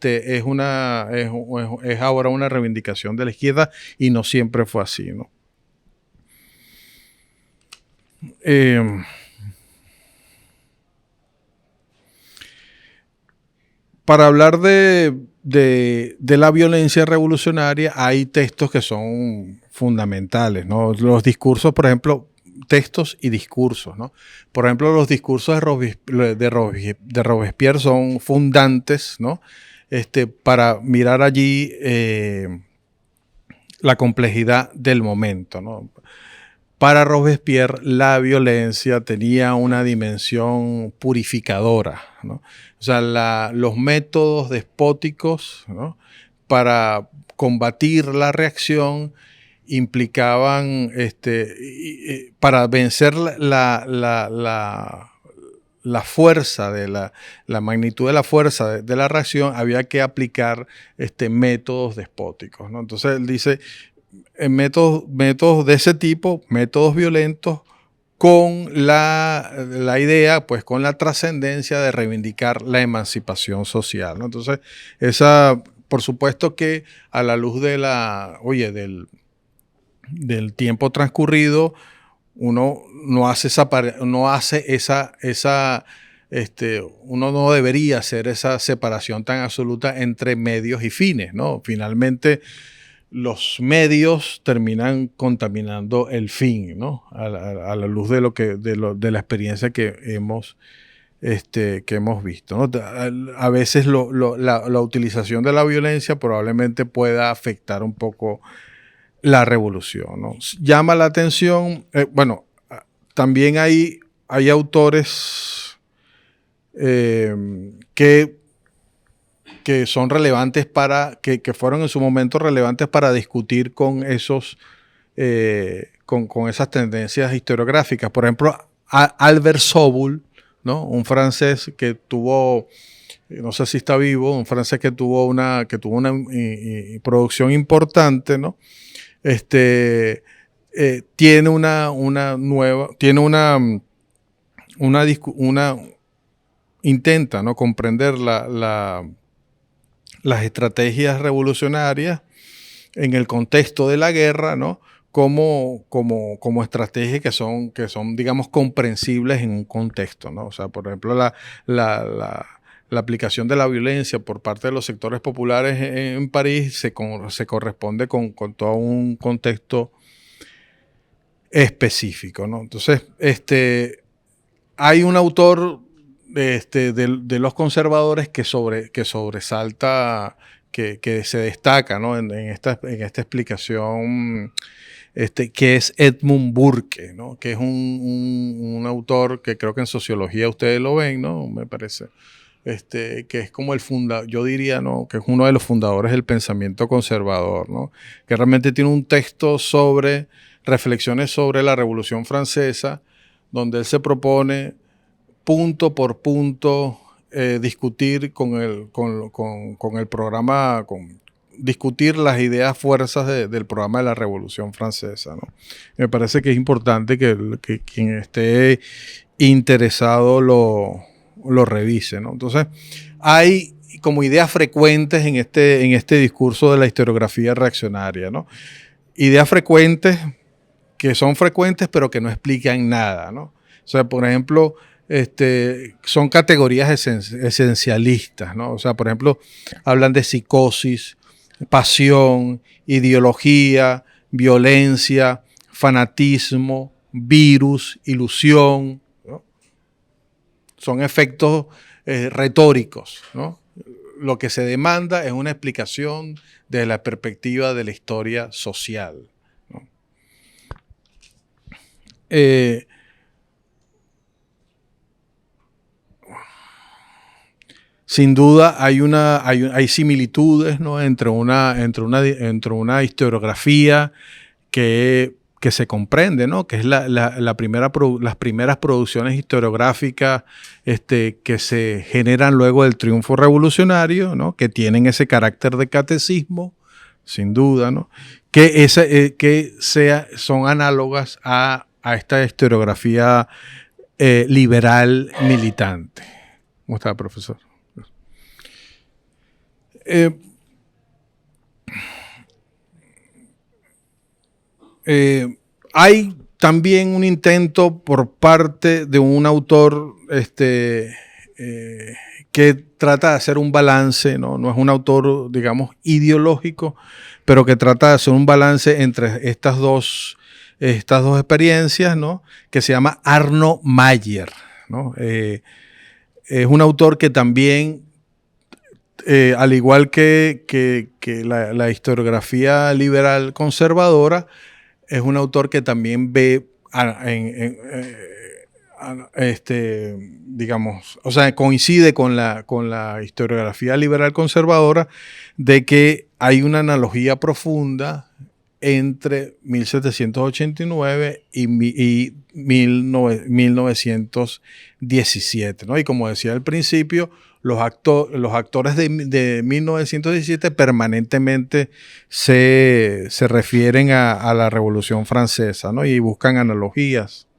ahora una reivindicación de la izquierda y no siempre fue así, ¿no? Para hablar de la violencia revolucionaria hay textos que son fundamentales, ¿no? Los discursos, por ejemplo, textos y discursos, ¿no? Por ejemplo, los discursos de Robespierre son fundantes, ¿no? Para mirar allí la complejidad del momento, ¿no? Para Robespierre, la violencia tenía una dimensión purificadora, ¿no? O sea, los métodos despóticos, ¿no?, para combatir la reacción implicaban, para vencer la fuerza la magnitud de la fuerza de la reacción, había que aplicar métodos despóticos, ¿no? Entonces él dice, métodos de ese tipo, métodos violentos, con la idea, pues con la trascendencia de reivindicar la emancipación social, ¿no? Entonces, por supuesto que a la luz del tiempo transcurrido, uno no hace uno no debería hacer esa separación tan absoluta entre medios y fines, ¿no? Finalmente, los medios terminan contaminando el fin, ¿no? A la luz de de la experiencia que hemos visto, ¿no? A veces la utilización de la violencia probablemente pueda afectar un poco la revolución, ¿no? Llama la atención, también hay autores que son relevantes que fueron en su momento relevantes para discutir con con esas tendencias historiográficas. Por ejemplo, Albert Soboul, ¿no? Un francés que tuvo, no sé si está vivo, un francés que tuvo una producción importante, ¿no? Tiene intenta, ¿no? Comprender las estrategias revolucionarias en el contexto de la guerra, ¿no? Como estrategias que son, digamos, comprensibles en un contexto, ¿no? O sea, por ejemplo, la aplicación de la violencia por parte de los sectores populares en París se corresponde con todo un contexto específico, ¿no? Entonces, hay un autor de los conservadores que sobresalta, que se destaca, ¿no? en esta explicación, que es Edmund Burke, ¿no? Que es un autor que creo que en sociología ustedes lo ven, ¿no? Me parece. Que es como yo diría, ¿no? Que es uno de los fundadores del pensamiento conservador, ¿no? Que realmente tiene un texto reflexiones sobre la Revolución Francesa, donde él se propone punto por punto discutir con el programa, discutir las ideas fuerzas del programa de la Revolución Francesa, ¿no? Me parece que es importante que quien esté interesado lo revise, ¿no? Entonces, hay como ideas frecuentes en este discurso de la historiografía reaccionaria, ¿no? Ideas frecuentes que son frecuentes pero que no explican nada, ¿no? O sea, por ejemplo, son categorías esencialistas, ¿no? O sea, por ejemplo, hablan de psicosis, pasión, ideología, violencia, fanatismo, virus, ilusión, ¿no? Son efectos retóricos, ¿no? Lo que se demanda es una explicación desde la perspectiva de la historia social, ¿no? Sin duda hay similitudes, ¿no? entre una historiografía que se comprende, ¿no? Que es las primeras producciones historiográficas que se generan luego del triunfo revolucionario, ¿no? Que tienen ese carácter de catecismo, sin duda, ¿no? Son análogas a esta historiografía liberal militante. ¿Cómo está, profesor? Hay también un intento por parte de un autor que trata de hacer un balance, ¿no? No es un autor, digamos, ideológico, pero que trata de hacer un balance entre estas dos experiencias, ¿no? Que se llama Arno Mayer, ¿no? Es un autor que también al igual que la historiografía liberal conservadora, es un autor que también ve, digamos, o sea, coincide con la historiografía liberal conservadora de que hay una analogía profunda entre 1789 y 1917, ¿no? Y como decía al principio, los actores de 1917 permanentemente se refieren a la Revolución Francesa, ¿no? Y buscan analogías.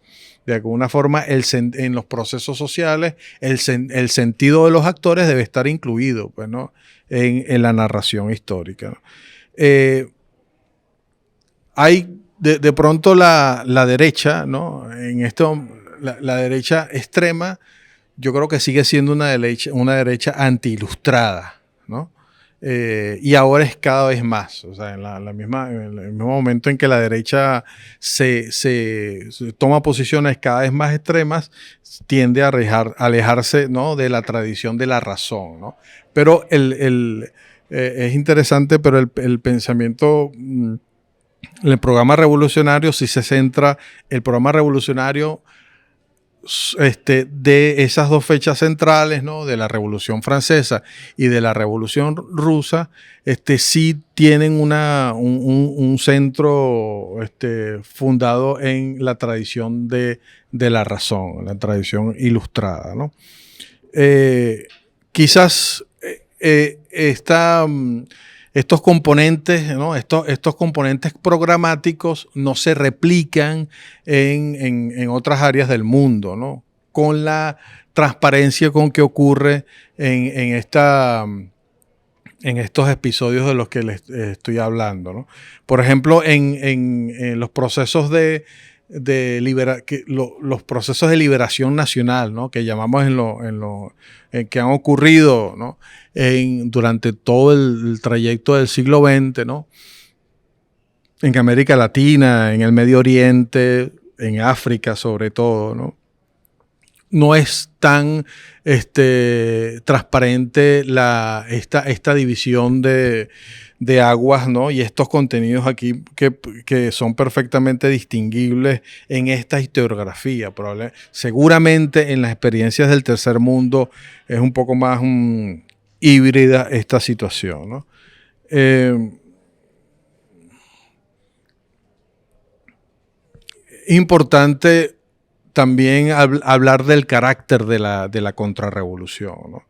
De alguna forma, en los procesos sociales, el sentido de los actores debe estar incluido, pues, ¿no? en la narración histórica, ¿no? Hay de pronto la derecha, ¿no? En esto, la derecha extrema, yo creo que sigue siendo una derecha anti-ilustrada, ¿no? Y ahora es cada vez más. O sea, en el mismo momento en que la derecha se toma posiciones cada vez más extremas, tiende a alejarse, ¿no?, de la tradición de la razón, ¿no? Pero es interesante, pero el pensamiento, el programa revolucionario, si se centra, el programa revolucionario de esas dos fechas centrales, ¿no?, de la Revolución Francesa y de la Revolución Rusa, sí tienen un centro fundado en la tradición de la razón, la tradición ilustrada, ¿no? Quizás estos componentes, ¿no?, estos componentes programáticos no se replican en otras áreas del mundo, ¿no?, con la transparencia con que ocurre en estos episodios de los que les estoy hablando, ¿no? Por ejemplo, en los procesos los procesos de liberación nacional, ¿no?, que llamamos que han ocurrido, ¿no?, durante todo el trayecto del siglo XX, ¿no?, en América Latina, en el Medio Oriente, en África sobre todo, ¿no? No es tan transparente esta división de aguas, ¿no?, y estos contenidos aquí que son perfectamente distinguibles en esta historiografía. Seguramente en las experiencias del tercer mundo es un poco más híbrida esta situación, ¿no? Importante también hablar del carácter de la contrarrevolución, ¿no?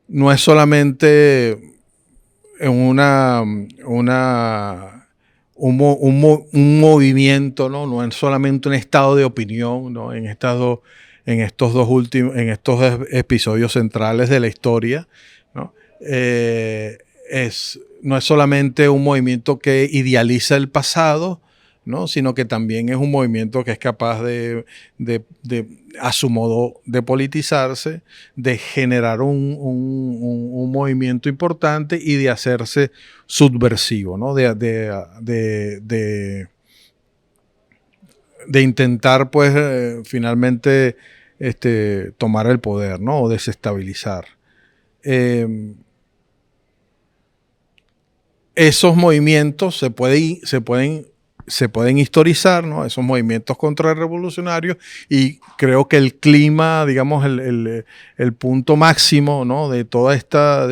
No es solamente un movimiento, ¿no? No es solamente un estado de opinión, ¿no?, en estos episodios centrales de la historia, ¿no? No es solamente un movimiento que idealiza el pasado, ¿no?, sino que también es un movimiento que es capaz a su modo, de politizarse, de generar un movimiento importante y de hacerse subversivo, ¿no?, de intentar, pues, finalmente tomar el poder, ¿no?, o desestabilizar. Esos movimientos se pueden historizar, ¿no?, esos movimientos contrarrevolucionarios, y creo que el clima, digamos, el punto máximo, ¿no?, de toda esta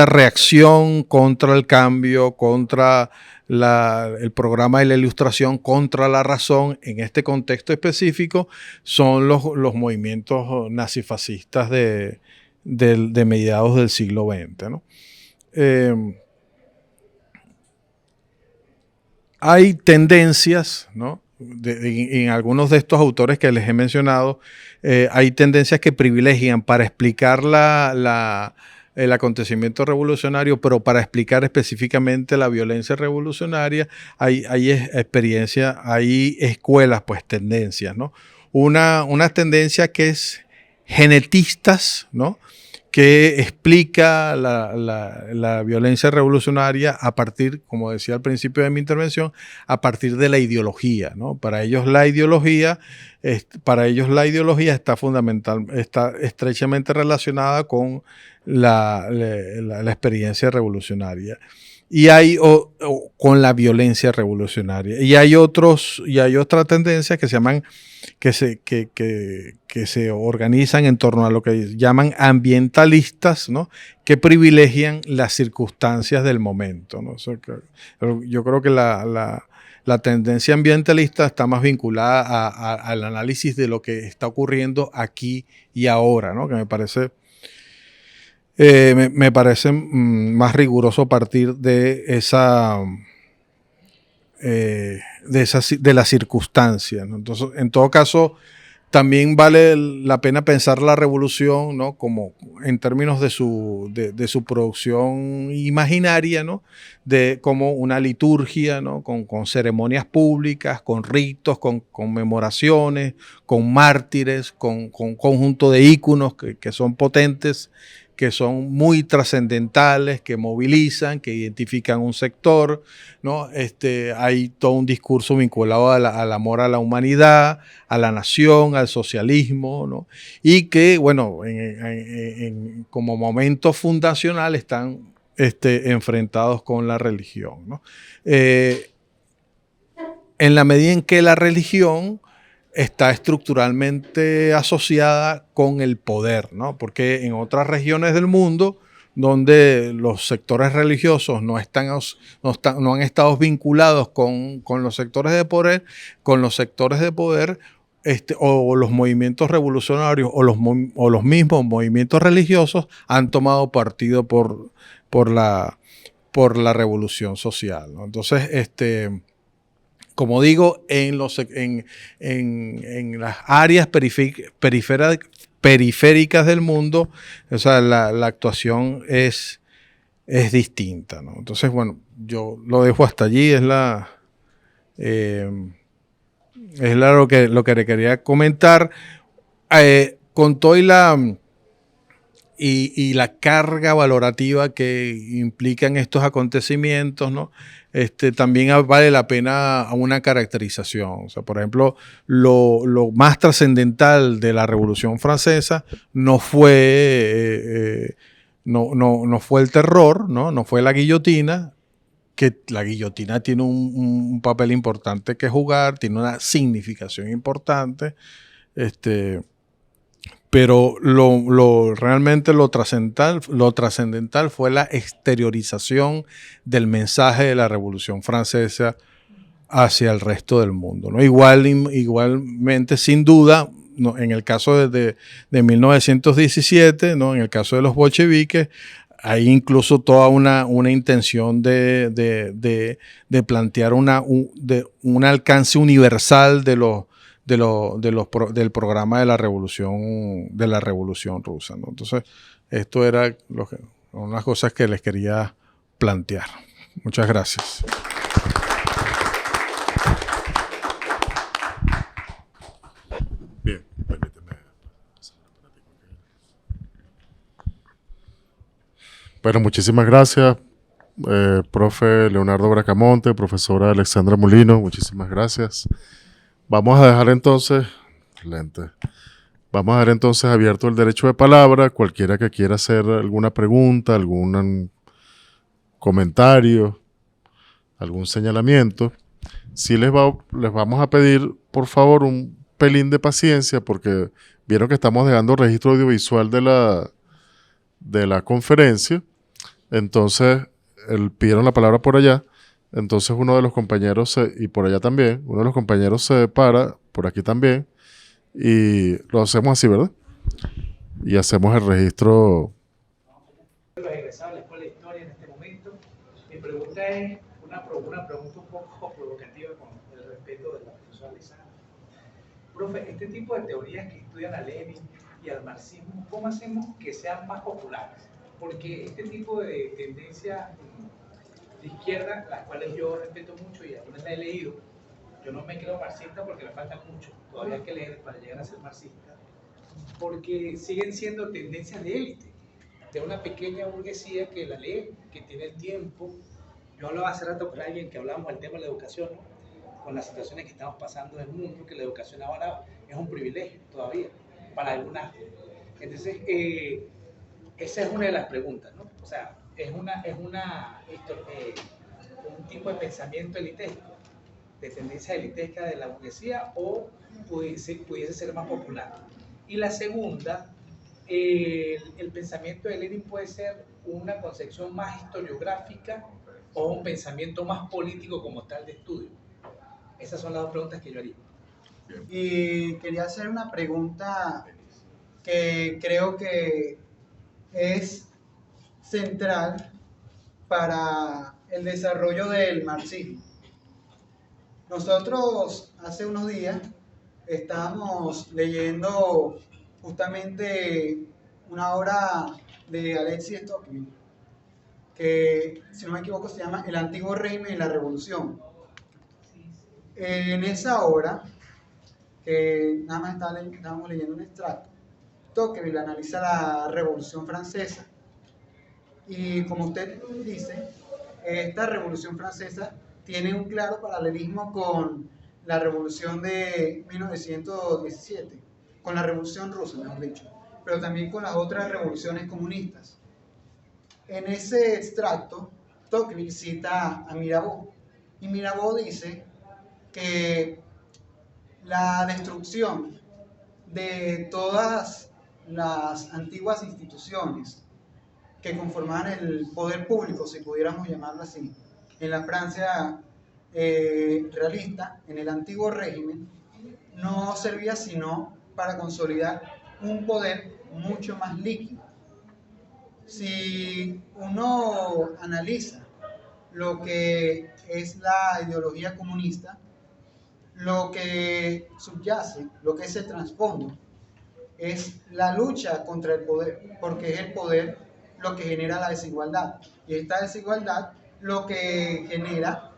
reacción contra el cambio, contra el programa de la Ilustración, contra la razón, en este contexto específico, son los movimientos nazifascistas de mediados del siglo XX, ¿no? Hay tendencias, ¿no?, en algunos de estos autores que les he mencionado, hay tendencias que privilegian para explicar el acontecimiento revolucionario, pero para explicar específicamente la violencia revolucionaria, hay experiencia, hay escuelas, pues tendencias, ¿no? Una tendencia que es genetistas, ¿no?, que explica la violencia revolucionaria a partir, como decía al principio de mi intervención, a partir de la ideología, ¿no? Para ellos la ideología está estrechamente relacionada con la experiencia revolucionaria. Y con la violencia revolucionaria. Y hay otras tendencias que se llaman, que se organizan en torno a lo que llaman ambientalistas, ¿no?, que privilegian las circunstancias del momento, ¿no? O sea, yo creo que la tendencia ambientalista está más vinculada al análisis de lo que está ocurriendo aquí y ahora, ¿no?, que me parece más riguroso partir de la circunstancia, ¿no? Entonces, en todo caso, También vale la pena pensar la revolución, ¿no? Como en términos de su producción imaginaria, ¿no? Como una liturgia, ¿no? Con ceremonias públicas, con ritos, con conmemoraciones, con mártires, con conjunto de íconos que son potentes, que son muy trascendentales, que movilizan, que identifican un sector, ¿no? Hay todo un discurso vinculado al amor a la humanidad, a la nación, al socialismo, ¿no? Y que, bueno, como momento fundacional están enfrentados con la religión, ¿no? En la medida en que la religión está estructuralmente asociada con el poder, ¿no? Porque en otras regiones del mundo donde los sectores religiosos no han estado vinculados con los sectores de poder, o los movimientos revolucionarios o los mismos movimientos religiosos han tomado partido por la revolución social, ¿no? Entonces, como digo, en las áreas periféricas del mundo, o sea, la actuación es distinta, ¿no? Entonces, bueno, yo lo dejo hasta allí, es lo que le quería comentar. Con todo y la carga valorativa que implican estos acontecimientos, ¿no? También vale la pena una caracterización. O sea, por ejemplo, lo más trascendental de la Revolución Francesa no fue, no fue el terror, ¿no? No fue la guillotina, que la guillotina tiene un papel importante que jugar, tiene una significación importante, pero realmente lo trascendental fue la exteriorización del mensaje de la Revolución Francesa hacia el resto del mundo, ¿no? Igualmente, sin duda, ¿no? En el caso de 1917, ¿no? En el caso de los bolcheviques, hay incluso toda una intención de plantear un alcance universal del programa de la revolución rusa, ¿no? Entonces, esto era unas cosas que les quería plantear. Muchas gracias. Bien, permíteme. Bueno, muchísimas gracias, profe Leonardo Bracamonte, profesora Alexandra Molino, muchísimas gracias. Vamos a dejar entonces abierto el derecho de palabra. Cualquiera que quiera hacer alguna pregunta, algún comentario, algún señalamiento. Sí les vamos a pedir, por favor, un pelín de paciencia, porque vieron que estamos dejando registro audiovisual de la conferencia. Entonces, pidieron la palabra por allá. Entonces uno de los compañeros, y por allá también, uno de los compañeros se para, por aquí también, y lo hacemos así, ¿verdad? Y hacemos el registro. Los egresados de la Escuela de Historia en este momento. Mi pregunta es una pregunta un poco provocativa con el respeto de la profesora Alexandra. Profe, este tipo de teorías que estudian a Lenin y al marxismo, ¿cómo hacemos que sean más populares? Porque este tipo de tendencias de izquierda, las cuales yo respeto mucho y algunas las he leído, yo no me creo marxista porque me falta mucho, todavía hay que leer para llegar a ser marxista, porque siguen siendo tendencias de élite, de una pequeña burguesía que la lee, que tiene el tiempo. Yo hablaba hace rato con alguien que hablábamos del tema de la educación, ¿no? Con las situaciones que estamos pasando en el mundo, que la educación ahora es un privilegio todavía para algunas. Entonces, esa es una de las preguntas, ¿no? O sea, es un tipo de pensamiento elitesco, de tendencia elitesca de la burguesía, o pudiese ser más popular. Y la segunda, el pensamiento de Lenin puede ser una concepción más historiográfica o un pensamiento más político como tal de estudio. Esas son las dos preguntas que yo haría. Y quería hacer una pregunta que creo que es central para el desarrollo del marxismo. Nosotros hace unos días estábamos leyendo justamente una obra de Alexis de Tocqueville, que si no me equivoco se llama El antiguo régimen y la revolución. En esa obra, que nada más estábamos leyendo un extracto, Tocqueville analiza la Revolución Francesa. Y como usted dice, esta Revolución Francesa tiene un claro paralelismo con la Revolución de 1917, con la Revolución Rusa, mejor dicho, pero también con las otras revoluciones comunistas. En ese extracto, Tocqueville cita a Mirabeau, y Mirabeau dice que la destrucción de todas las antiguas instituciones que conformaban el poder público, si pudiéramos llamarlo así, en la Francia realista, en el antiguo régimen, no servía sino para consolidar un poder mucho más líquido. Si uno analiza lo que es la ideología comunista, lo que subyace, lo que es el trasfondo, es la lucha contra el poder, porque es el poder lo que genera la desigualdad. Y esta desigualdad lo que genera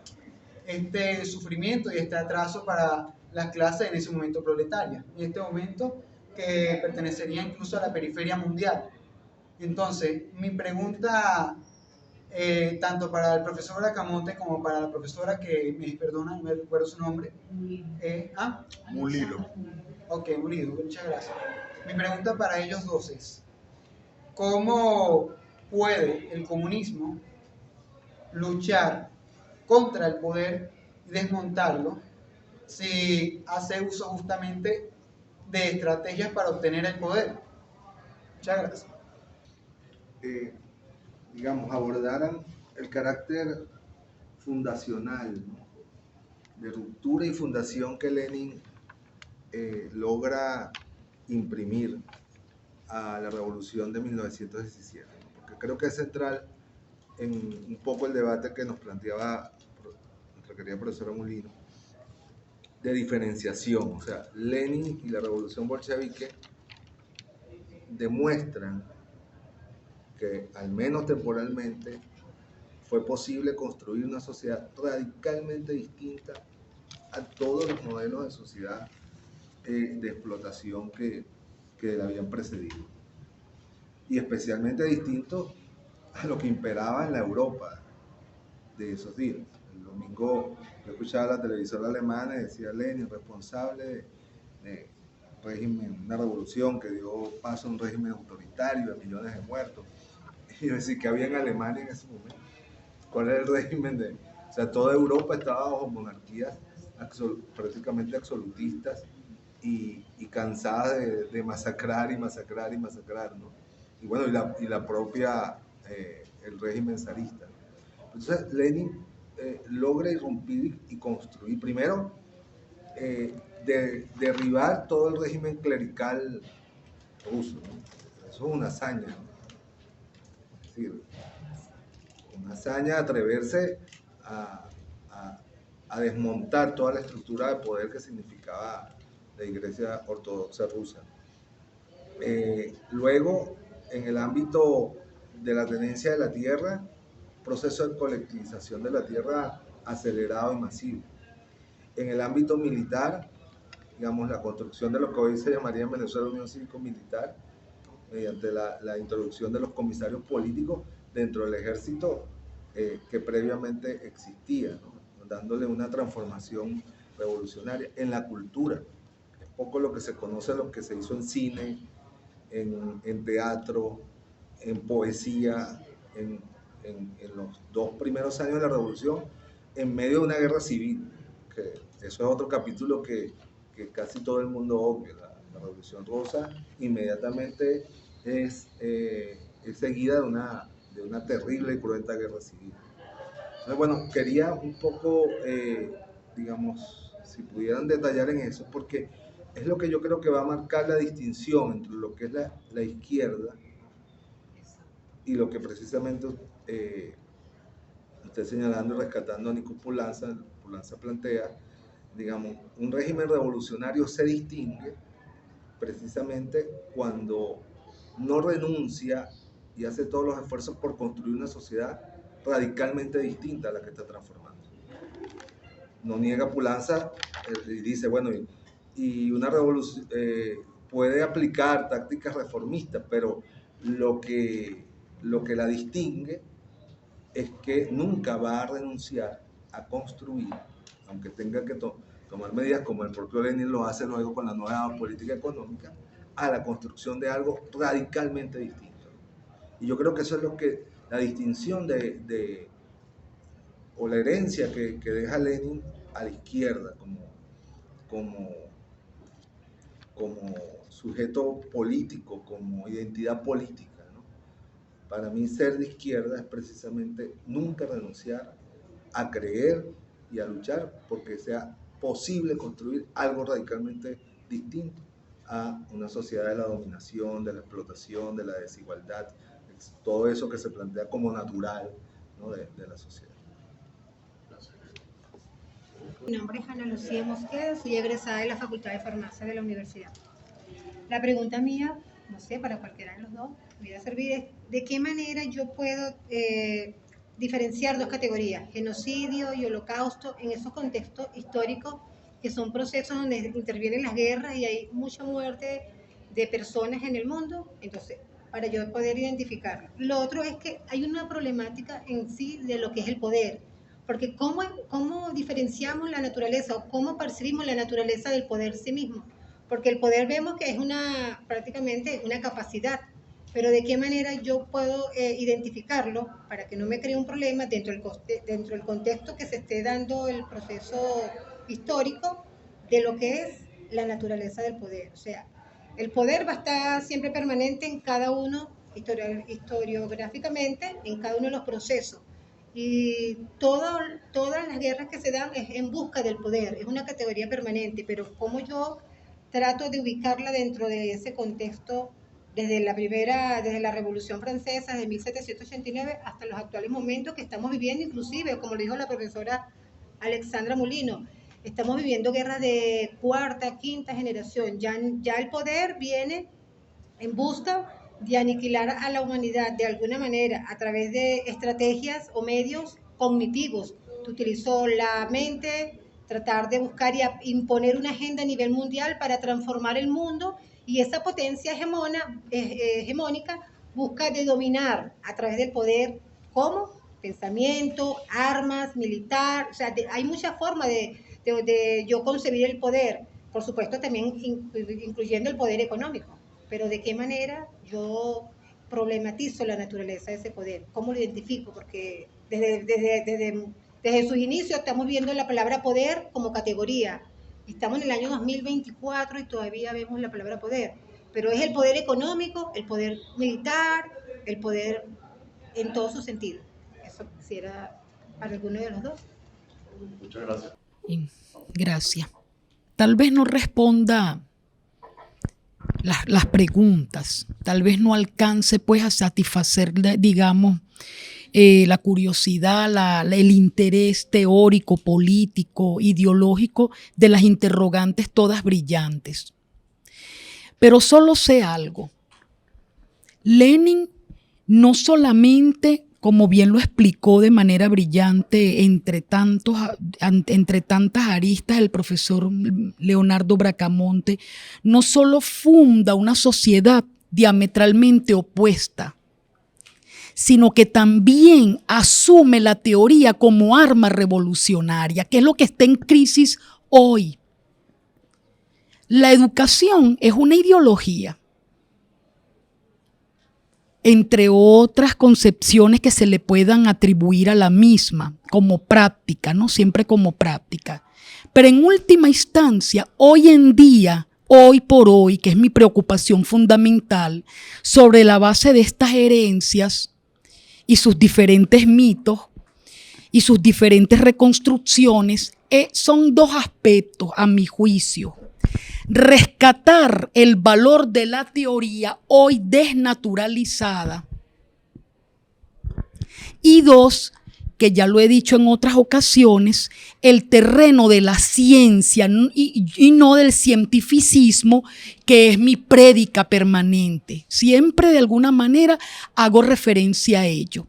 este sufrimiento y este atraso para las clases en ese momento proletarias, en este momento que pertenecería incluso a la periferia mundial. Entonces, mi pregunta, tanto para el profesor Acamonte como para la profesora que me perdona, no me recuerdo su nombre. Mulilo. Ok, Mulido, muchas gracias. Mi pregunta para ellos dos es, ¿cómo puede el comunismo luchar contra el poder y desmontarlo si hace uso justamente de estrategias para obtener el poder? Muchas gracias. Digamos, abordaran el carácter fundacional, ¿no?, de ruptura y fundación que Lenin logra imprimir a la revolución de 1917, ¿no? Porque creo que es central en un poco el debate que nos planteaba nuestra querida profesora Molino, de diferenciación. O sea, Lenin y la revolución bolchevique demuestran que, al menos temporalmente, fue posible construir una sociedad radicalmente distinta a todos los modelos de sociedad de explotación que la habían precedido. Y especialmente distinto a lo que imperaba en la Europa de esos días. El domingo yo escuchaba la televisora alemana y decía Lenin, responsable de régimen, una revolución que dio paso a un régimen autoritario de millones de muertos. Y yo decía, ¿qué había en Alemania en ese momento? ¿Cuál era el régimen de...? O sea, toda Europa estaba bajo monarquías prácticamente absolutistas y cansadas de masacrar y masacrar y masacrar, ¿no? Y bueno, y la propia, el régimen zarista. Entonces, Lenin logra irrumpir y construir, primero, derribar todo el régimen clerical ruso, ¿no? Eso es una hazaña, ¿no? Es decir, una hazaña atreverse a desmontar toda la estructura de poder que significaba la Iglesia Ortodoxa rusa. Luego, en el ámbito de la tenencia de la tierra, proceso de colectivización de la tierra acelerado y masivo. En el ámbito militar, digamos, la construcción de lo que hoy se llamaría en Venezuela Unión Cívico-Militar, mediante la introducción de los comisarios políticos dentro del ejército que previamente existía, ¿no?, dándole una transformación revolucionaria. En la cultura, es poco lo que se conoce, lo que se hizo en cine, en teatro, en poesía, en los 2 primeros años de la revolución, en medio de una guerra civil, que eso es otro capítulo que casi todo el mundo obvia. La Revolución Rosa inmediatamente es seguida de una terrible y cruenta guerra civil. Entonces, bueno, quería un poco, digamos, si pudieran detallar en eso, porque es lo que yo creo que va a marcar la distinción entre lo que es la izquierda y lo que precisamente usted señalando y rescatando a Nico Poulanza plantea, digamos, un régimen revolucionario se distingue precisamente cuando no renuncia y hace todos los esfuerzos por construir una sociedad radicalmente distinta a la que está transformando. No niega pulanza y dice, bueno, y una revolución puede aplicar tácticas reformistas, pero lo que la distingue es que nunca va a renunciar a construir, aunque tenga que tomar medidas como el propio Lenin lo hace luego con la nueva política económica, a la construcción de algo radicalmente distinto. Y yo creo que eso es lo que la distinción o la herencia que deja Lenin a la izquierda como sujeto político, como identidad política, ¿no? Para mí ser de izquierda es precisamente nunca renunciar a creer y a luchar porque sea posible construir algo radicalmente distinto a una sociedad de la dominación, de la explotación, de la desigualdad, todo eso que se plantea como natural, ¿no? de la sociedad. Mi nombre es Ana Lucía Mosqueda, soy egresada de la Facultad de Farmacia de la Universidad. La pregunta mía, no sé, para cualquiera de los dos, me va a servir es ¿de qué manera yo puedo diferenciar dos categorías, genocidio y holocausto, en esos contextos históricos que son procesos donde intervienen las guerras y hay mucha muerte de personas en el mundo? Entonces, para yo poder identificarlo. Lo otro es que hay una problemática en sí de lo que es el poder, porque ¿cómo diferenciamos la naturaleza o cómo percibimos la naturaleza del poder sí mismo? Porque el poder vemos que es prácticamente una capacidad, pero ¿de qué manera yo puedo identificarlo para que no me cree un problema dentro del contexto que se esté dando el proceso histórico de lo que es la naturaleza del poder? O sea, el poder va a estar siempre permanente en cada uno, historiográficamente, en cada uno de los procesos. Y todas las guerras que se dan es en busca del poder, es una categoría permanente, pero ¿cómo yo trato de ubicarla dentro de ese contexto desde la Revolución Francesa, de 1789, hasta los actuales momentos que estamos viviendo? Inclusive, como lo dijo la profesora Alexandra Molino, estamos viviendo guerras de cuarta, quinta generación. Ya el poder viene en busca de aniquilar a la humanidad de alguna manera a través de estrategias o medios cognitivos. Utilizó la mente, tratar de buscar y imponer una agenda a nivel mundial para transformar el mundo, y esa potencia hegemónica busca de dominar a través del poder. ¿Cómo? Pensamiento, armas, militar, o sea, hay muchas formas de yo concebir el poder, por supuesto también incluyendo el poder económico, pero ¿de qué manera yo problematizo la naturaleza de ese poder? ¿Cómo lo identifico? Porque desde sus inicios estamos viendo la palabra poder como categoría. Estamos en el año 2024 y todavía vemos la palabra poder, pero es el poder económico, el poder militar, el poder en todo su sentido. Eso quisiera para alguno de los dos. Muchas gracias. Gracias. Tal vez no responda las preguntas, tal vez no alcance pues a satisfacer, digamos, la curiosidad, el interés teórico, político, ideológico de las interrogantes todas brillantes. Pero solo sé algo. Lenin no solamente, como bien lo explicó de manera brillante entre tantas aristas el profesor Leonardo Bracamonte, no solo funda una sociedad diametralmente opuesta, sino que también asume la teoría como arma revolucionaria, que es lo que está en crisis hoy. La educación es una ideología, entre otras concepciones que se le puedan atribuir a la misma, como práctica, ¿no? Siempre como práctica. Pero en última instancia, hoy en día, hoy por hoy, que es mi preocupación fundamental, sobre la base de estas herencias y sus diferentes mitos y sus diferentes reconstrucciones, son dos aspectos, a mi juicio. Rescatar el valor de la teoría hoy desnaturalizada. Y dos, que ya lo he dicho en otras ocasiones, el terreno de la ciencia y no del cientificismo, que es mi prédica permanente. Siempre de alguna manera hago referencia a ello.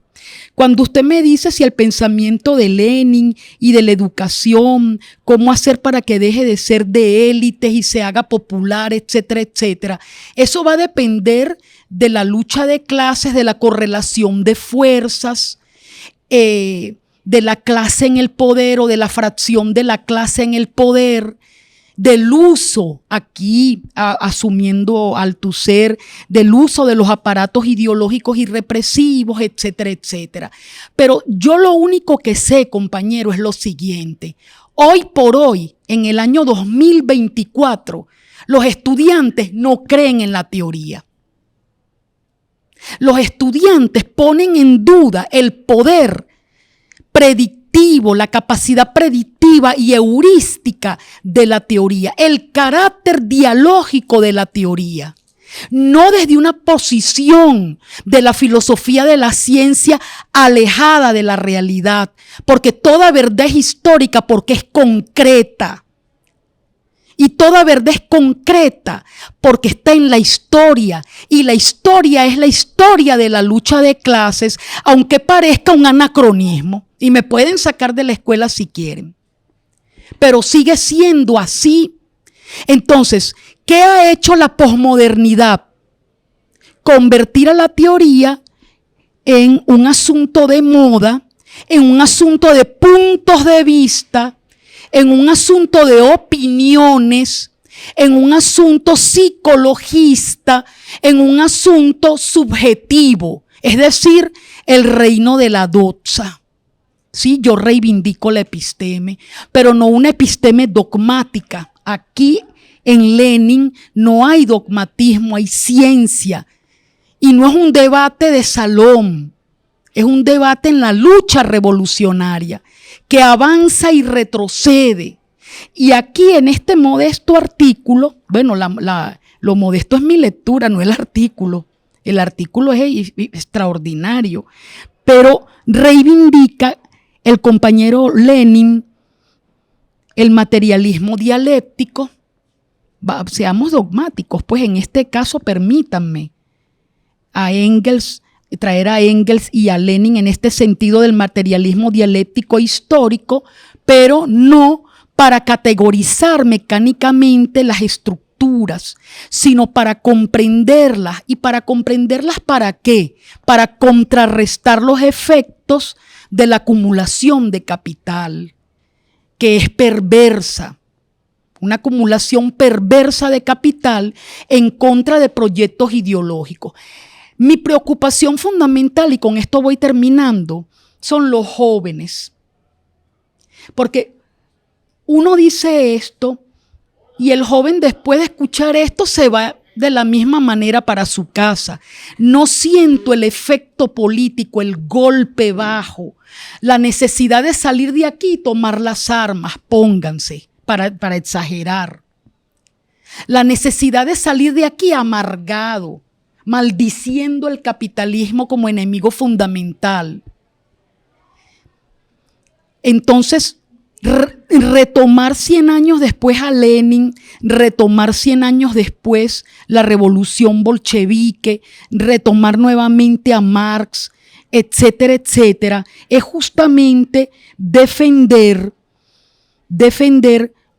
Cuando usted me dice si el pensamiento de Lenin y de la educación, cómo hacer para que deje de ser de élites y se haga popular, etcétera, etcétera, eso va a depender de la lucha de clases, de la correlación de fuerzas, de la clase en el poder o de la fracción de la clase en el poder, del uso, aquí asumiendo Althusser, del uso de los aparatos ideológicos y represivos, etcétera, etcétera. Pero yo lo único que sé, compañero, es lo siguiente. Hoy por hoy, en el año 2024, los estudiantes no creen en la teoría. Los estudiantes ponen en duda el poder predictivo, la capacidad predictiva y heurística de la teoría, el carácter dialógico de la teoría, no desde una posición de la filosofía de la ciencia alejada de la realidad, porque toda verdad es histórica, porque es concreta. Y toda verdad es concreta porque está en la historia. Y la historia es la historia de la lucha de clases, aunque parezca un anacronismo. Y me pueden sacar de la escuela si quieren. Pero sigue siendo así. Entonces, ¿qué ha hecho la posmodernidad? Convertir a la teoría en un asunto de moda, en un asunto de puntos de vista, en un asunto de opiniones, en un asunto psicologista, en un asunto subjetivo, es decir, el reino de la doxa. Sí, yo reivindico la episteme, pero no una episteme dogmática. Aquí en Lenin no hay dogmatismo, hay ciencia. Y no es un debate de salón, es un debate en la lucha revolucionaria, que avanza y retrocede. Y aquí en este modesto artículo, bueno, lo modesto es mi lectura, no el artículo. El artículo es extraordinario, pero reivindica el compañero Lenin el materialismo dialéctico. Seamos dogmáticos, pues en este caso permítanme traer a Engels y a Lenin en este sentido del materialismo dialéctico histórico, pero no para categorizar mecánicamente las estructuras, sino para comprenderlas. ¿Y para comprenderlas para qué? Para contrarrestar los efectos de la acumulación de capital, que es perversa. Una acumulación perversa de capital en contra de proyectos ideológicos. Mi preocupación fundamental, y con esto voy terminando, son los jóvenes. Porque uno dice esto y el joven después de escuchar esto se va de la misma manera para su casa. No siento el efecto político, el golpe bajo, la necesidad de salir de aquí y tomar las armas, pónganse, para exagerar. La necesidad de salir de aquí amargado, maldiciendo el capitalismo como enemigo fundamental. Entonces, retomar 100 años después a Lenin, retomar 100 años después la revolución bolchevique, retomar nuevamente a Marx, etcétera, etcétera, es justamente defender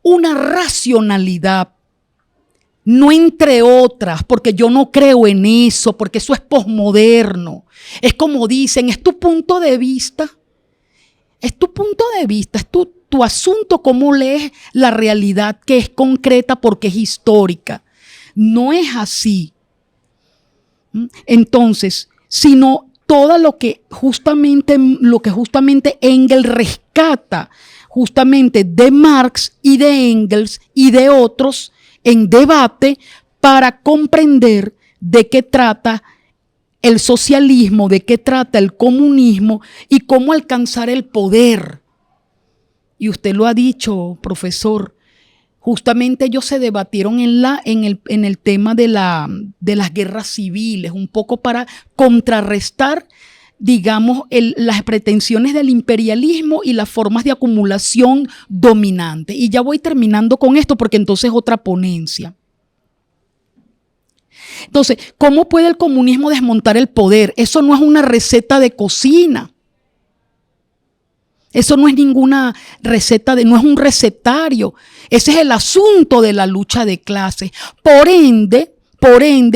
una racionalidad. No entre otras, porque yo no creo en eso, porque eso es posmoderno. Es como dicen, es tu punto de vista. Es tu punto de vista, es tu asunto, cómo lees la realidad que es concreta porque es histórica. No es así. Entonces, sino todo lo que justamente Engels rescata justamente de Marx y de Engels y de otros en debate para comprender de qué trata el socialismo, de qué trata el comunismo y cómo alcanzar el poder. Y usted lo ha dicho, profesor, justamente ellos se debatieron en el tema de las guerras civiles, un poco para contrarrestar digamos, las pretensiones del imperialismo y las formas de acumulación dominante. Y ya voy terminando con esto porque entonces es otra ponencia. Entonces, ¿cómo puede el comunismo desmontar el poder? Eso no es una receta de cocina. Eso no es ninguna receta, no es un recetario. Ese es el asunto de la lucha de clases. Por ende,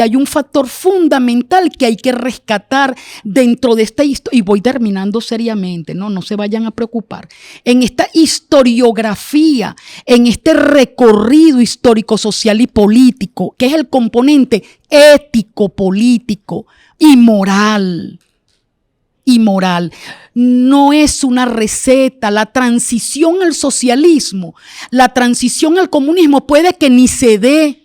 hay un factor fundamental que hay que rescatar dentro de esta historia. Y voy terminando seriamente, no se vayan a preocupar. En esta historiografía, en este recorrido histórico, social y político, que es el componente ético, político y moral. No es una receta. La transición al socialismo, la transición al comunismo puede que ni se dé,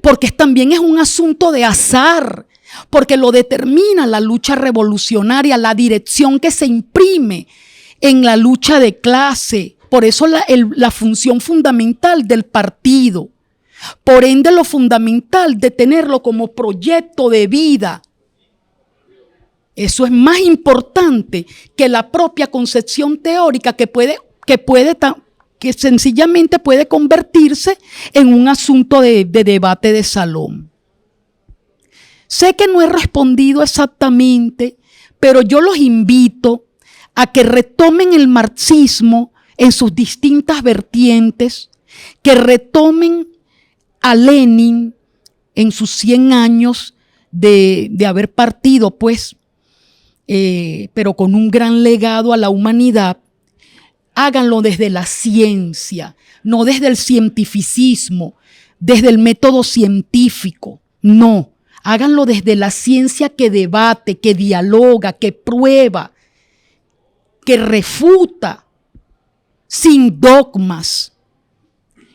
porque también es un asunto de azar, porque lo determina la lucha revolucionaria, la dirección que se imprime en la lucha de clase. Por eso la función fundamental del partido. Por ende, lo fundamental de tenerlo como proyecto de vida. Eso es más importante que la propia concepción teórica que sencillamente puede convertirse en un asunto de debate de salón. Sé que no he respondido exactamente, pero yo los invito a que retomen el marxismo en sus distintas vertientes, que retomen a Lenin en sus 100 años de haber partido, pues, pero con un gran legado a la humanidad. Háganlo desde la ciencia, no desde el cientificismo, desde el método científico. No, háganlo desde la ciencia que debate, que dialoga, que prueba, que refuta, sin dogmas.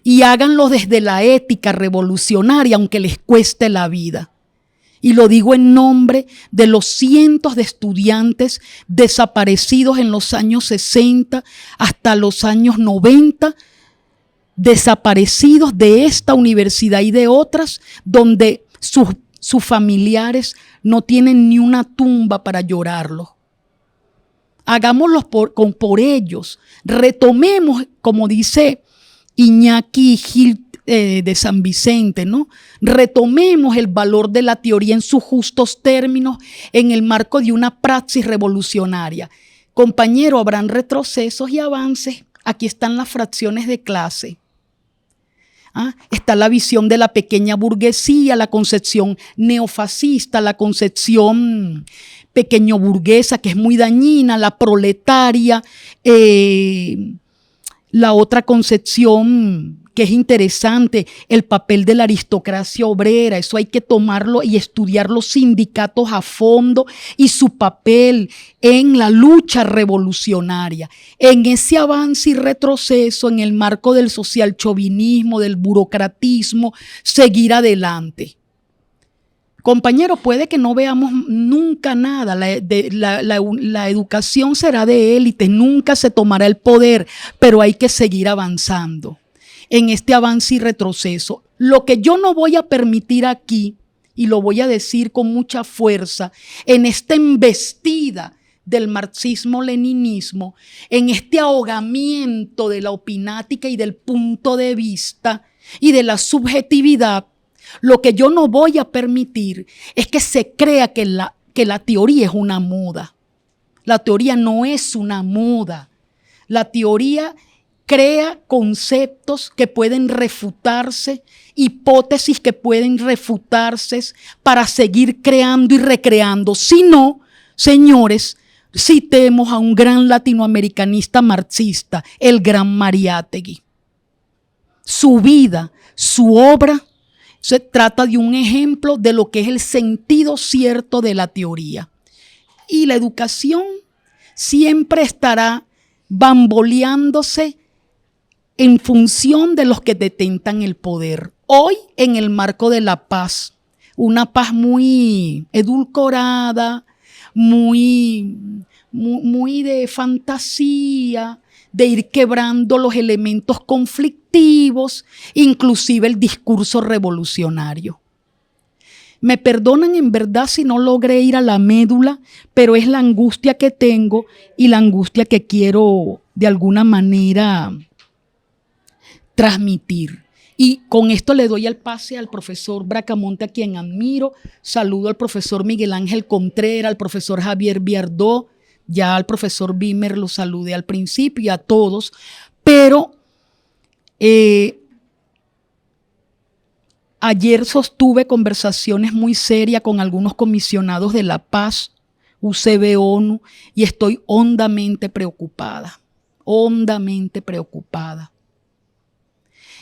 Y háganlo desde la ética revolucionaria, aunque les cueste la vida. Y lo digo en nombre de los cientos de estudiantes desaparecidos en los años 60 hasta los años 90, desaparecidos de esta universidad y de otras, donde sus familiares no tienen ni una tumba para llorarlos. Hagámoslo por ellos. Retomemos, como dice Iñaki Gil de San Vicente, ¿no? Retomemos el valor de la teoría en sus justos términos en el marco de una praxis revolucionaria. Compañero, habrán retrocesos y avances. Aquí están las fracciones de clase. Está la visión de la pequeña burguesía, la concepción neofascista, la concepción pequeño burguesa, que es muy dañina, la proletaria, la otra concepción que es interesante, el papel de la aristocracia obrera. Eso hay que tomarlo y estudiar los sindicatos a fondo y su papel en la lucha revolucionaria, en ese avance y retroceso, en el marco del socialchauvinismo, del burocratismo, seguir adelante. Compañeros, puede que no veamos nunca nada, la educación será de élite, nunca se tomará el poder, pero hay que seguir avanzando en este avance y retroceso. Lo que yo no voy a permitir aquí, y lo voy a decir con mucha fuerza, en esta embestida del marxismo-leninismo, en este ahogamiento de la opinática y del punto de vista y de la subjetividad, lo que yo no voy a permitir es que se crea que la teoría es una moda. La teoría no es una moda. La teoría crea conceptos que pueden refutarse, hipótesis que pueden refutarse para seguir creando y recreando. Si no, señores, citemos a un gran latinoamericanista marxista, el gran Mariátegui. Su vida, su obra, se trata de un ejemplo de lo que es el sentido cierto de la teoría. Y la educación siempre estará bamboleándose en función de los que detentan el poder. Hoy, en el marco de la paz, una paz muy edulcorada, muy de fantasía, de ir quebrando los elementos conflictivos, inclusive el discurso revolucionario. Me perdonan en verdad si no logré ir a la médula, pero es la angustia que tengo y la angustia que quiero de alguna manera transmitir. Y con esto le doy el pase al profesor Bracamonte, a quien admiro. Saludo al profesor Miguel Ángel Contreras, al profesor Javier Biardó, ya al profesor Bimer lo saludé al principio y a todos. Pero ayer sostuve conversaciones muy serias con algunos comisionados de la paz, UCB, ONU, y estoy hondamente preocupada.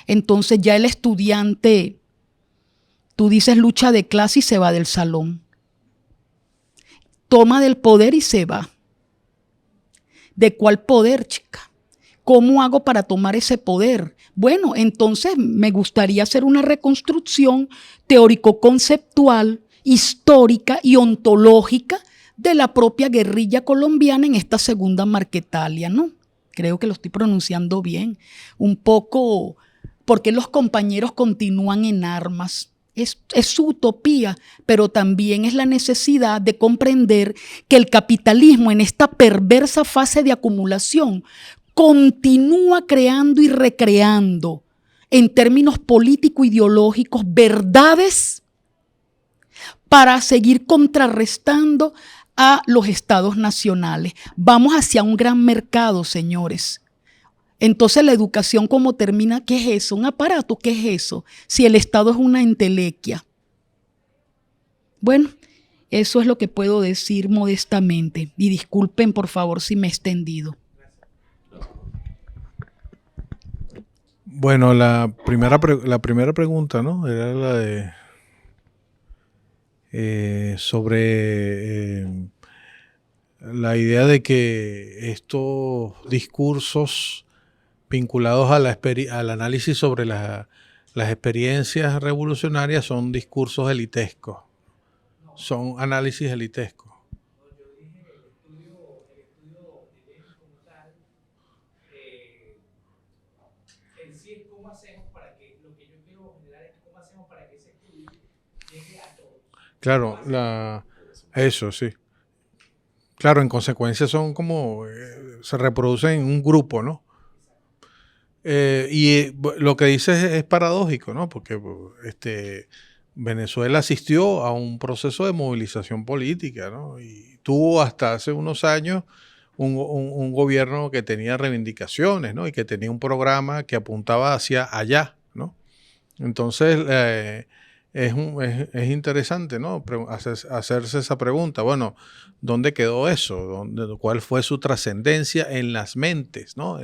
Entonces ya el estudiante, tú dices lucha de clase y se va del salón. Toma del poder y se va. ¿De cuál poder, chica? ¿Cómo hago para tomar ese poder? Bueno, entonces me gustaría hacer una reconstrucción teórico-conceptual, histórica y ontológica de la propia guerrilla colombiana en esta segunda Marquetalia, ¿no? Creo que lo estoy pronunciando bien. Un poco, porque los compañeros continúan en armas. Es su utopía, pero también es la necesidad de comprender que el capitalismo en esta perversa fase de acumulación continúa creando y recreando en términos político-ideológicos verdades para seguir contrarrestando a los estados nacionales. Vamos hacia un gran mercado, señores. Entonces la educación, ¿cómo termina? ¿Qué es eso? ¿Un aparato? ¿Qué es eso? Si el Estado es una entelequia. Bueno, eso es lo que puedo decir modestamente. Y disculpen, por favor, si me he extendido. Bueno, la primera pregunta, ¿no? Era la de sobre la idea de que estos discursos vinculados a al análisis sobre las experiencias revolucionarias son discursos elitescos, son análisis elitescos. En sí es cómo hacemos para que, lo que yo quiero generar es cómo hacemos para que ese estudio llegue a todos. Claro, eso sí. Claro, en consecuencia son como, se reproducen en un grupo, ¿no? Lo que dices es paradójico, ¿no? Porque Venezuela asistió a un proceso de movilización política, ¿no? Y tuvo hasta hace unos años un gobierno que tenía reivindicaciones, ¿no? Y que tenía un programa que apuntaba hacia allá, ¿no? Entonces, es interesante, ¿no? Hacerse esa pregunta. Bueno, ¿dónde quedó eso? ¿Cuál fue su trascendencia en las mentes, ¿no?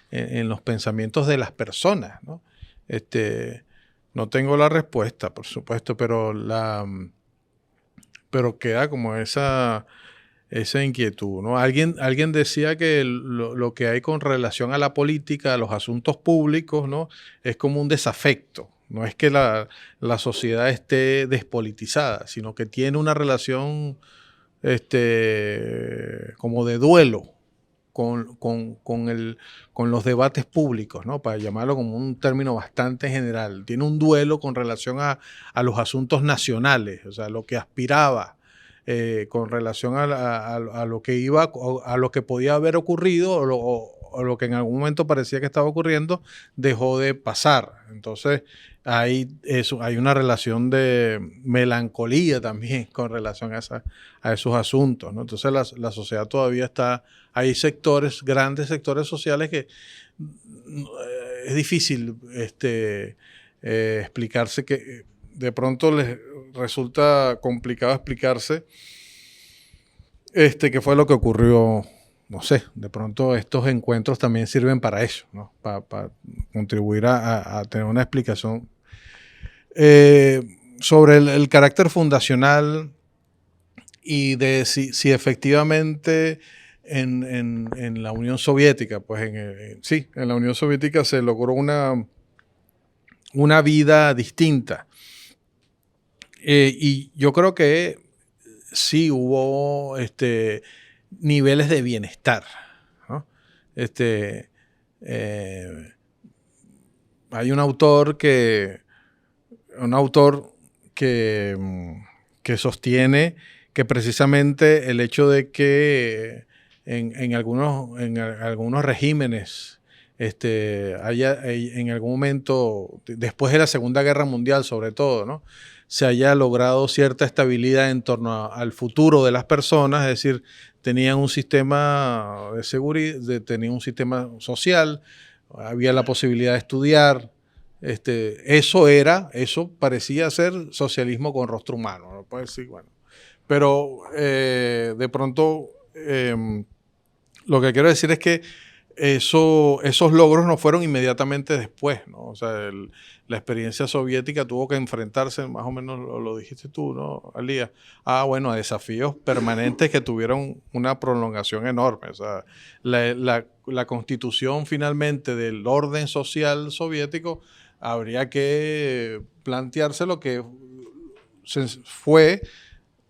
En los pensamientos de las personas, ¿no? No tengo la respuesta, por supuesto, pero queda como esa inquietud, ¿no? Alguien decía que lo que hay con relación a la política, a los asuntos públicos, ¿no? Es como un desafecto. No es que la sociedad esté despolitizada, sino que tiene una relación como de duelo con los debates públicos, ¿no? Para llamarlo como un término bastante general. Tiene un duelo con relación a los asuntos nacionales, o sea, lo que aspiraba con relación a lo que iba, a lo que podía haber ocurrido o lo que en algún momento parecía que estaba ocurriendo, dejó de pasar. Entonces, hay una relación de melancolía también con relación a esos asuntos, ¿no? Entonces, la sociedad todavía está, hay grandes sectores sociales que es difícil explicarse, que de pronto les resulta complicado explicarse qué fue lo que ocurrió. No sé, de pronto estos encuentros también sirven para eso, ¿no? Para contribuir a tener una explicación sobre el carácter fundacional y de si efectivamente en la Unión Soviética, pues en la Unión Soviética se logró una vida distinta. Y yo creo que sí hubo niveles de bienestar, ¿no? Hay un autor que sostiene que precisamente el hecho de que en algunos regímenes haya en algún momento, después de la Segunda Guerra Mundial sobre todo, ¿no?, se haya logrado cierta estabilidad en torno al futuro de las personas, es decir, tenían un sistema de seguridad, tenían un sistema social, había la posibilidad de estudiar. Eso parecía ser socialismo con rostro humano, ¿no? Puede decir, bueno. Pero de pronto lo que quiero decir es que esos logros no fueron inmediatamente después, ¿no? O sea, la experiencia soviética tuvo que enfrentarse, más o menos lo dijiste tú, ¿no, Alía? Bueno, a desafíos permanentes que tuvieron una prolongación enorme. O sea, la constitución finalmente del orden social soviético habría que plantearse lo que fue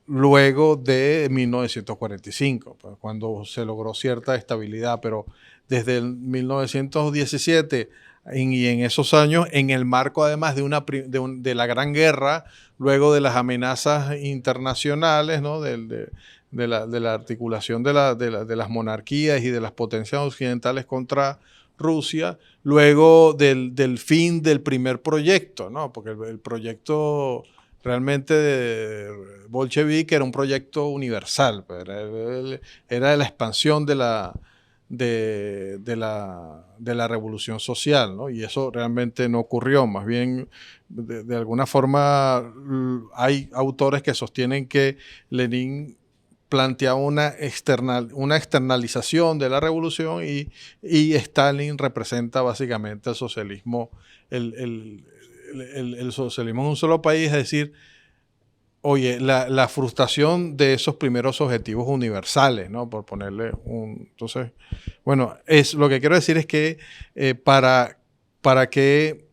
luego de 1945, pues, cuando se logró cierta estabilidad, pero desde el 1917 y en esos años, en el marco además de la Gran Guerra, luego de las amenazas internacionales, ¿no?, de la articulación de las monarquías y de las potencias occidentales contra Rusia, luego del fin del primer proyecto, ¿no?, porque el proyecto realmente bolchevique era un proyecto universal, era la expansión de la revolución social, ¿no? Y eso realmente no ocurrió. Más bien, de alguna forma, hay autores que sostienen que Lenin planteaba una externalización de la revolución y Stalin representa básicamente el socialismo, el socialismo en un solo país, es decir, oye, la frustración de esos primeros objetivos universales, ¿no? Por ponerle un... Entonces, bueno, lo que quiero decir es que para que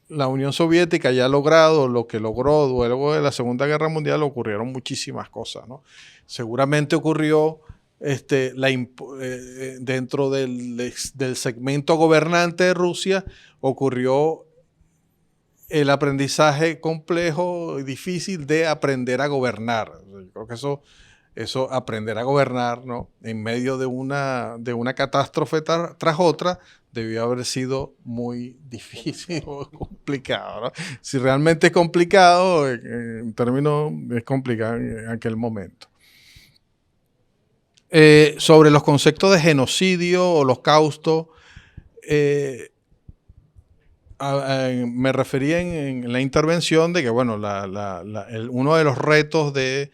la Unión Soviética haya logrado lo que logró luego de la Segunda Guerra Mundial, ocurrieron muchísimas cosas, ¿no? Seguramente ocurrió dentro del segmento gobernante de Rusia, ocurrió el aprendizaje complejo y difícil de aprender a gobernar. Yo creo que eso aprender a gobernar, ¿no?, en medio de una catástrofe tras otra, debió haber sido muy difícil o complicado, ¿no? Si realmente es complicado, en términos, es complicado en aquel momento. Sobre los conceptos de genocidio, holocausto, me refería en la intervención de que, bueno, uno de los retos de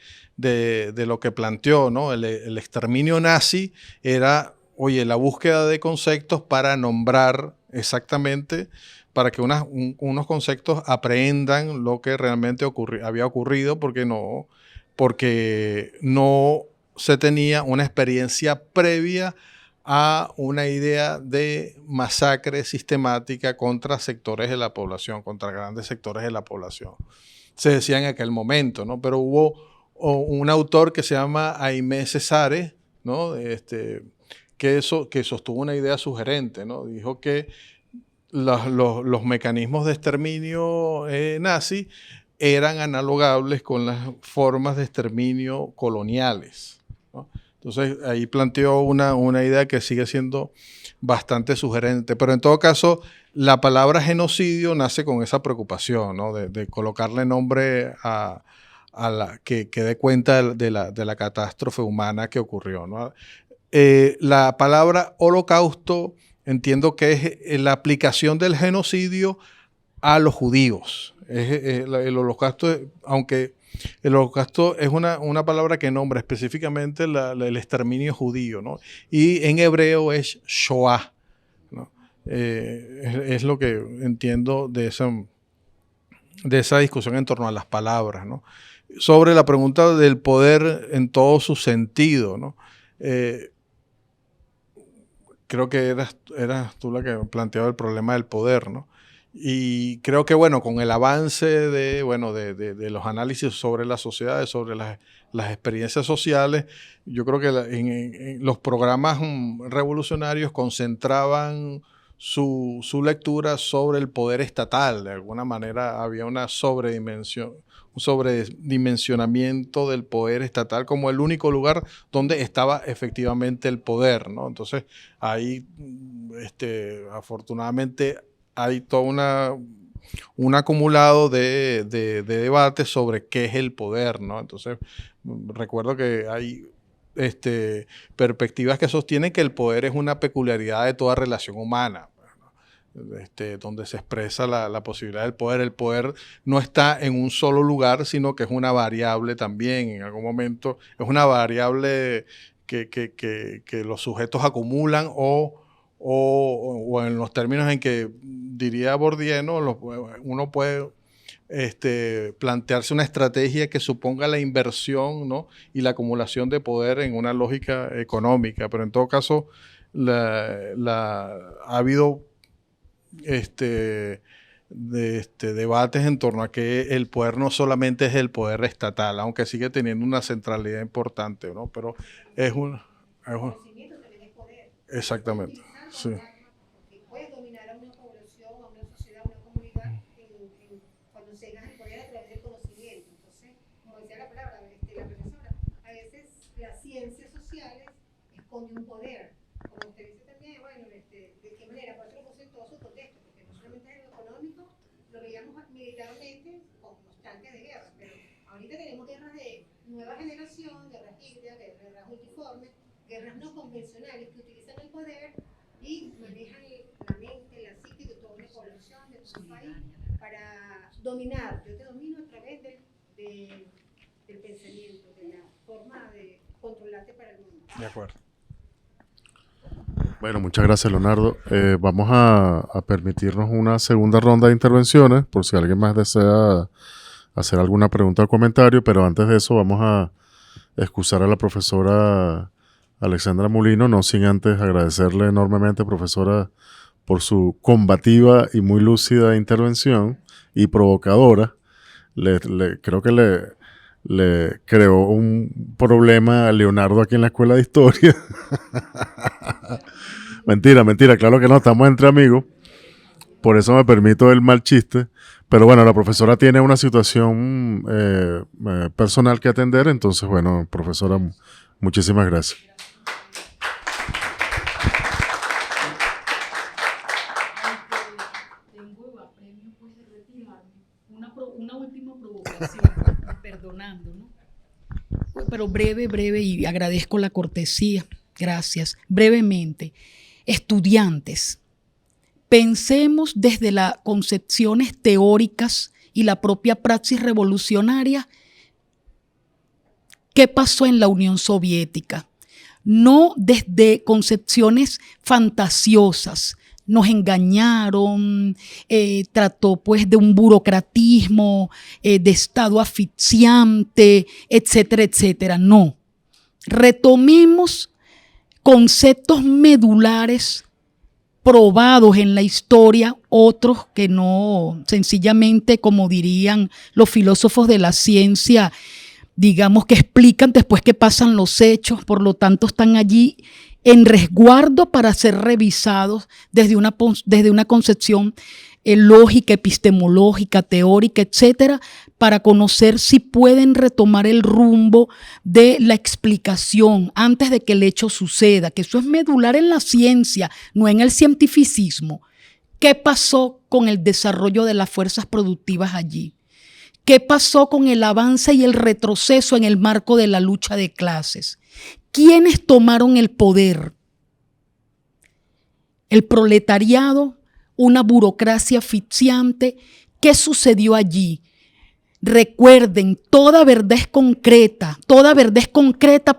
lo que planteó, ¿no?, el exterminio nazi era, oye, la búsqueda de conceptos para nombrar exactamente, para que unos conceptos aprehendan lo que realmente había ocurrido, porque no se tenía una experiencia previa a una idea de masacre sistemática contra sectores de la población, contra grandes sectores de la población. Se decía en aquel momento, ¿no? Pero hubo un autor que se llama Aimé Césaire, ¿no?, que sostuvo una idea sugerente, ¿no? Dijo que los mecanismos de exterminio nazi eran analogables con las formas de exterminio coloniales, ¿no? Entonces, ahí planteó una idea que sigue siendo bastante sugerente. Pero en todo caso, la palabra genocidio nace con esa preocupación, ¿no?, de colocarle nombre que dé cuenta de la catástrofe humana que ocurrió, ¿no? La palabra holocausto entiendo que es la aplicación del genocidio a los judíos. El holocausto, aunque el holocausto es una palabra que nombra específicamente el exterminio judío, ¿no? Y en hebreo es Shoah, ¿no? Es lo que entiendo de esa discusión en torno a las palabras, ¿no? Sobre la pregunta del poder en todo su sentido, ¿no? Creo que eras tú la que planteaba el problema del poder, ¿no? Y creo que, bueno, con el avance de los análisis sobre las sociedades, sobre las experiencias sociales, yo creo que en los programas revolucionarios concentraban su lectura sobre el poder estatal. De alguna manera había un sobredimensionamiento del poder estatal como el único lugar donde estaba efectivamente el poder, ¿no? Entonces, ahí, afortunadamente, hay todo un acumulado de debates sobre qué es el poder, ¿no? Entonces, recuerdo que hay perspectivas que sostienen que el poder es una peculiaridad de toda relación humana, donde se expresa la posibilidad del poder. El poder no está en un solo lugar, sino que es una variable también. En algún momento es una variable que los sujetos acumulan o en los términos en que diría Bourdieu, ¿no? Uno puede plantearse una estrategia que suponga la inversión, ¿no? Y la acumulación de poder en una lógica económica, pero en todo caso ha habido debates en torno a que el poder no solamente es el poder estatal, aunque sigue teniendo una centralidad importante, ¿no? Pero es un exactamente, sí. Puedes dominar a una población, a una sociedad, a una comunidad cuando llegas al poder a través del conocimiento. Entonces, como decía la palabra, la profesora, a veces las ciencias sociales esconden un poder. Como usted dice también, bueno, ¿de qué manera? Por eso lo puse en todo su contexto, porque no solamente en lo económico, lo veíamos militarmente con constantes de guerra, pero ahorita tenemos guerras de nueva generación, guerras híbridas, guerras multiformes, guerras no convencionales que utilizan el poder y manejan la mente, la psique de toda una población, de todo un país, para dominar. Yo te domino a través del pensamiento, de la forma de controlarte para el mundo. De acuerdo. Bueno, muchas gracias, Leonardo. Vamos a permitirnos una segunda ronda de intervenciones, por si alguien más desea hacer alguna pregunta o comentario, pero antes de eso vamos a excusar a la profesora Alexandra Molino, no sin antes agradecerle enormemente, profesora, por su combativa y muy lúcida intervención y provocadora. Creo que le creó un problema a Leonardo aquí en la Escuela de Historia. Mentira, claro que no, estamos entre amigos. Por eso me permito el mal chiste. Pero bueno, la profesora tiene una situación personal que atender, entonces bueno, profesora, muchísimas gracias. Tengo apremio pues de retirarme. Una última provocación, perdonando, ¿no? Pero breve, y agradezco la cortesía. Gracias. Brevemente, estudiantes, pensemos desde las concepciones teóricas y la propia praxis revolucionaria qué pasó en la Unión Soviética. No desde concepciones fantasiosas. Nos engañaron, trató pues de un burocratismo, de Estado asfixiante, etcétera, etcétera. No. Retomemos conceptos medulares probados en la historia, otros que no, sencillamente, como dirían los filósofos de la ciencia, digamos que explican después que pasan los hechos, por lo tanto están allí en resguardo para ser revisados desde una concepción lógica, epistemológica, teórica, etcétera, para conocer si pueden retomar el rumbo de la explicación antes de que el hecho suceda, que eso es medular en la ciencia, no en el cientificismo. ¿Qué pasó con el desarrollo de las fuerzas productivas allí? ¿Qué pasó con el avance y el retroceso en el marco de la lucha de clases? ¿Quiénes tomaron el poder? El proletariado, una burocracia asfixiante. ¿Qué sucedió allí? Recuerden, toda verdad es concreta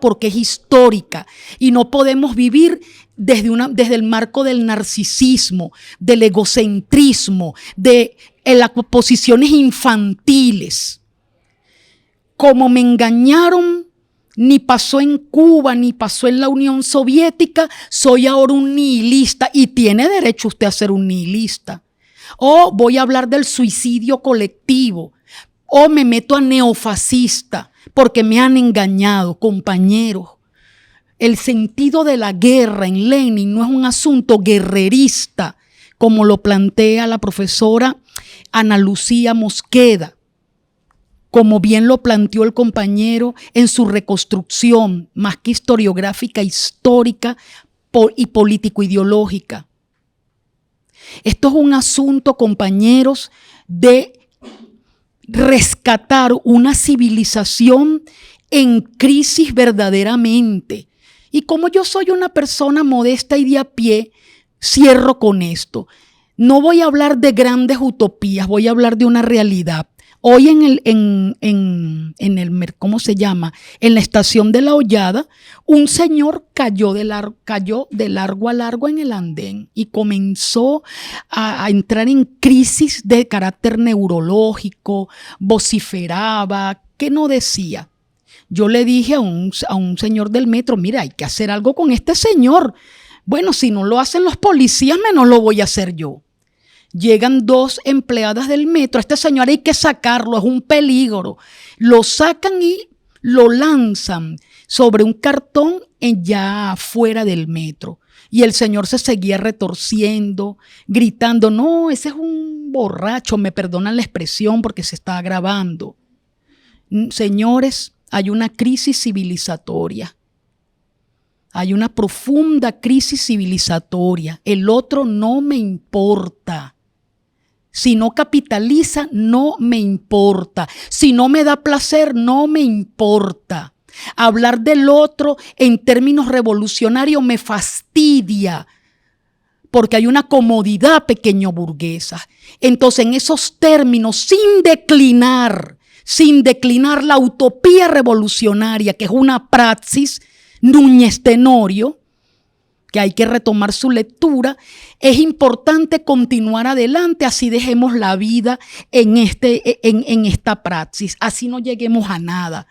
porque es histórica y no podemos vivir desde el marco del narcisismo, del egocentrismo, de las posiciones infantiles. Como me engañaron, ni pasó en Cuba, ni pasó en la Unión Soviética, soy ahora un nihilista y tiene derecho usted a ser un nihilista. O voy a hablar del suicidio colectivo. O me meto a neofascista porque me han engañado, compañeros. El sentido de la guerra en Lenin no es un asunto guerrerista, como lo plantea la profesora Ana Lucía Mosqueda, como bien lo planteó el compañero en su reconstrucción, más que historiográfica, histórica y político-ideológica. Esto es un asunto, compañeros, de rescatar una civilización en crisis verdaderamente. Y como yo soy una persona modesta y de a pie, cierro con esto. No voy a hablar de grandes utopías, voy a hablar de una realidad. Hoy ¿cómo se llama? En la estación de La Hollada, un señor cayó de largo a largo en el andén y comenzó a entrar en crisis de carácter neurológico, vociferaba, ¿qué no decía? Yo le dije a un señor del metro, mira, hay que hacer algo con este señor. Bueno, si no lo hacen los policías, menos lo voy a hacer yo. Llegan 2 empleadas del metro, a este señor hay que sacarlo, es un peligro. Lo sacan y lo lanzan sobre un cartón ya fuera del metro. Y el señor se seguía retorciendo, gritando, no, ese es un borracho, me perdonan la expresión porque se está grabando. Señores, hay una crisis civilizatoria. Hay una profunda crisis civilizatoria. El otro no me importa. Si no capitaliza, no me importa. Si no me da placer, no me importa. Hablar del otro en términos revolucionarios me fastidia, porque hay una comodidad pequeño burguesa. Entonces, en esos términos, sin declinar la utopía revolucionaria, que es una praxis, Núñez Tenorio, que hay que retomar su lectura, es importante continuar adelante, así dejemos la vida en esta praxis, así no lleguemos a nada.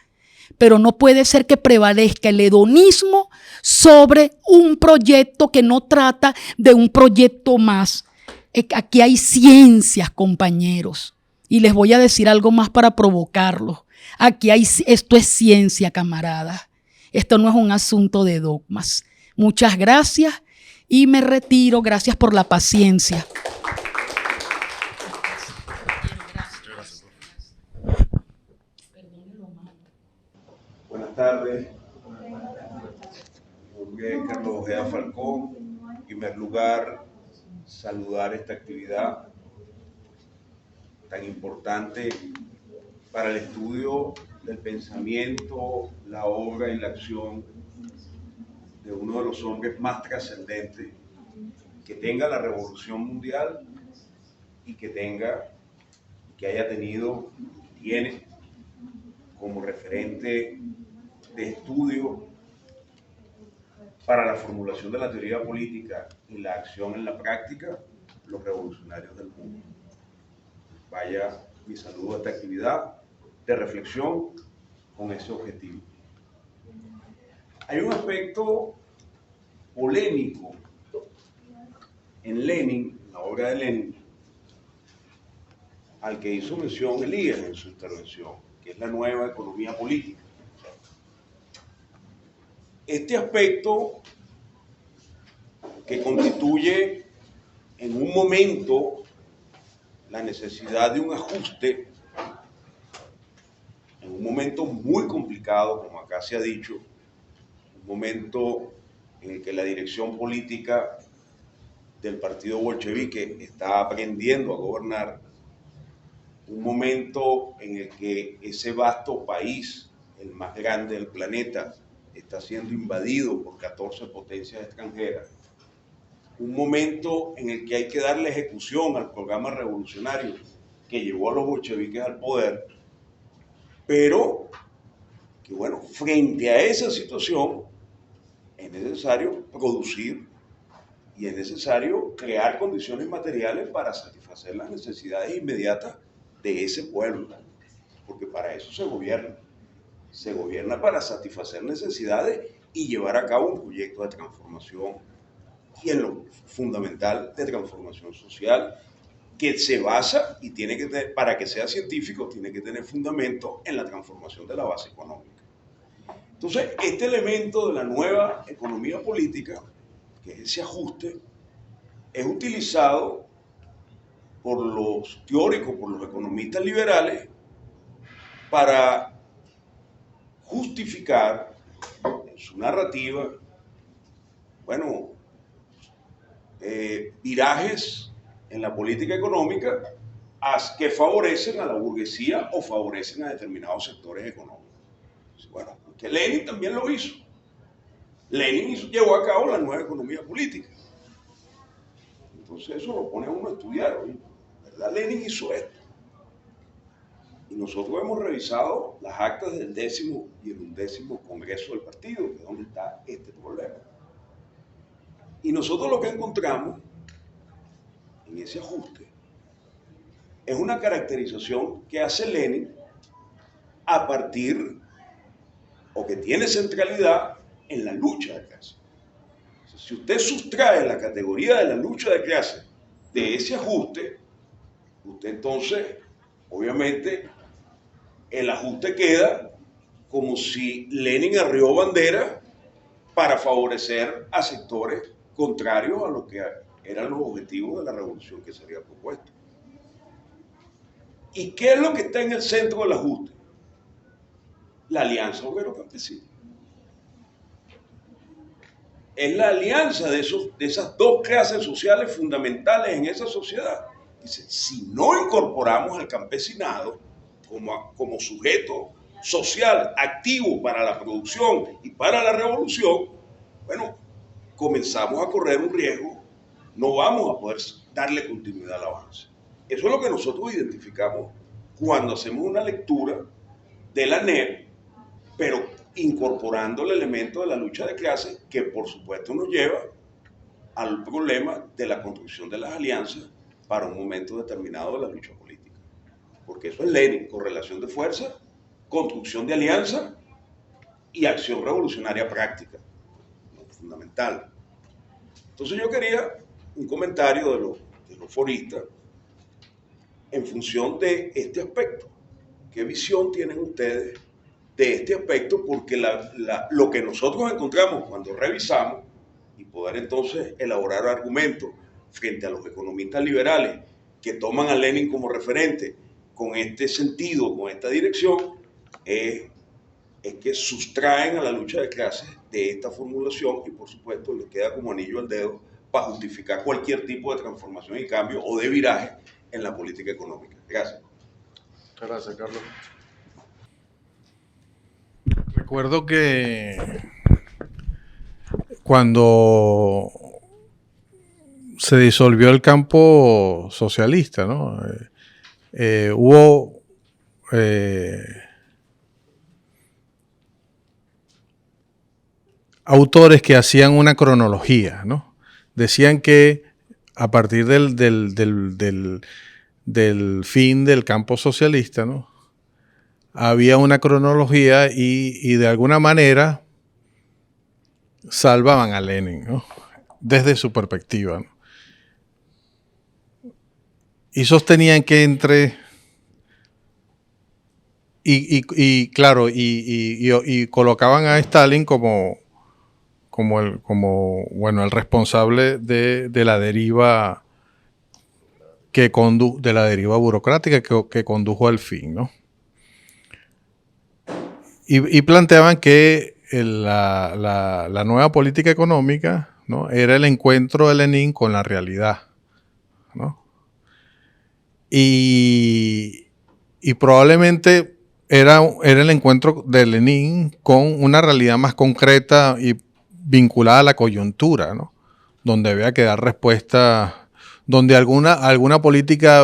Pero no puede ser que prevalezca el hedonismo sobre un proyecto que no trata de un proyecto más. Aquí hay ciencias, compañeros, y les voy a decir algo más para provocarlos. Esto es ciencia, camaradas. Esto no es un asunto de dogmas. Muchas gracias y me retiro. Gracias por la paciencia. Buenas tardes. Mi nombre es Carlos Ojeda Falcón. En primer lugar, saludar esta actividad tan importante para el estudio del pensamiento, la obra y la acción de uno de los hombres más trascendentes que tenga la revolución mundial y que haya tenido, tiene como referente de estudio para la formulación de la teoría política y la acción en la práctica, los revolucionarios del mundo. Vaya mi saludo a esta actividad de reflexión con ese objetivo. Hay un aspecto polémico en Lenin, en la obra de Lenin, al que hizo mención Elías en su intervención, que es la nueva economía política. Este aspecto, que constituye en un momento la necesidad de un ajuste, en un momento muy complicado, como acá se ha dicho, un momento en el que la dirección política del partido bolchevique está aprendiendo a gobernar, un momento en el que ese vasto país, el más grande del planeta, está siendo invadido por 14 potencias extranjeras, un momento en el que hay que darle ejecución al programa revolucionario que llevó a los bolcheviques al poder, pero que bueno, frente a esa situación es necesario producir y es necesario crear condiciones materiales para satisfacer las necesidades inmediatas de ese pueblo, porque para eso se gobierna para satisfacer necesidades y llevar a cabo un proyecto de transformación, y en lo fundamental de transformación social, que se basa y tiene que tener, para que sea científico, tiene que tener fundamento en la transformación de la base económica. Entonces, este elemento de la nueva economía política, que es ese ajuste, es utilizado por los teóricos, por los economistas liberales, para justificar en su narrativa, bueno, virajes en la política económica que favorecen a la burguesía o favorecen a determinados sectores económicos. Bueno, que Lenin también lo hizo. Lenin llevó a cabo la nueva economía política. Entonces eso lo pone a uno a estudiar, ¿verdad? Lenin hizo esto. Y nosotros hemos revisado las actas del 10º y el 11º Congreso del partido, que es donde está este problema. Y nosotros lo que encontramos en ese ajuste es una caracterización que hace Lenin a partir, o que tiene centralidad en la lucha de clase. Si usted sustrae la categoría de la lucha de clase de ese ajuste, usted entonces, obviamente, el ajuste queda como si Lenin arrió bandera para favorecer a sectores contrarios a lo que eran los objetivos de la revolución que se había propuesto. ¿Y qué es lo que está en el centro del ajuste? La alianza obrero-campesina. Es la alianza de esas dos clases sociales fundamentales en esa sociedad. Dice, si no incorporamos al campesinado como sujeto social activo para la producción y para la revolución, bueno, comenzamos a correr un riesgo, no vamos a poder darle continuidad al avance. Eso es lo que nosotros identificamos cuando hacemos una lectura de la NEP, pero incorporando el elemento de la lucha de clases, que por supuesto nos lleva al problema de la construcción de las alianzas para un momento determinado de la lucha política. Porque eso es Lenin, correlación de fuerza, construcción de alianza y acción revolucionaria práctica, fundamental. Entonces yo quería un comentario de los foristas en función de este aspecto. ¿Qué visión tienen ustedes de este aspecto? Porque lo que nosotros encontramos cuando revisamos y poder entonces elaborar argumentos frente a los economistas liberales que toman a Lenin como referente con este sentido, con esta dirección, es que sustraen a la lucha de clases de esta formulación y por supuesto les queda como anillo al dedo para justificar cualquier tipo de transformación y cambio o de viraje en la política económica. Gracias. Muchas gracias, Carlos. Recuerdo que cuando se disolvió el campo socialista, ¿no? Hubo autores que hacían una cronología, ¿no? Decían que a partir del fin del campo socialista, ¿no? Había una cronología y de alguna manera salvaban a Lenin, ¿no? Desde su perspectiva, ¿no? Y sostenían que y colocaban a Stalin como el responsable de la deriva de la deriva burocrática que condujo al fin, ¿no? Y planteaban que la nueva política económica, ¿no? Era el encuentro de Lenin con la realidad, ¿no? Y probablemente era el encuentro de Lenin con una realidad más concreta y vinculada a la coyuntura, ¿no? Donde había que dar respuesta, donde alguna política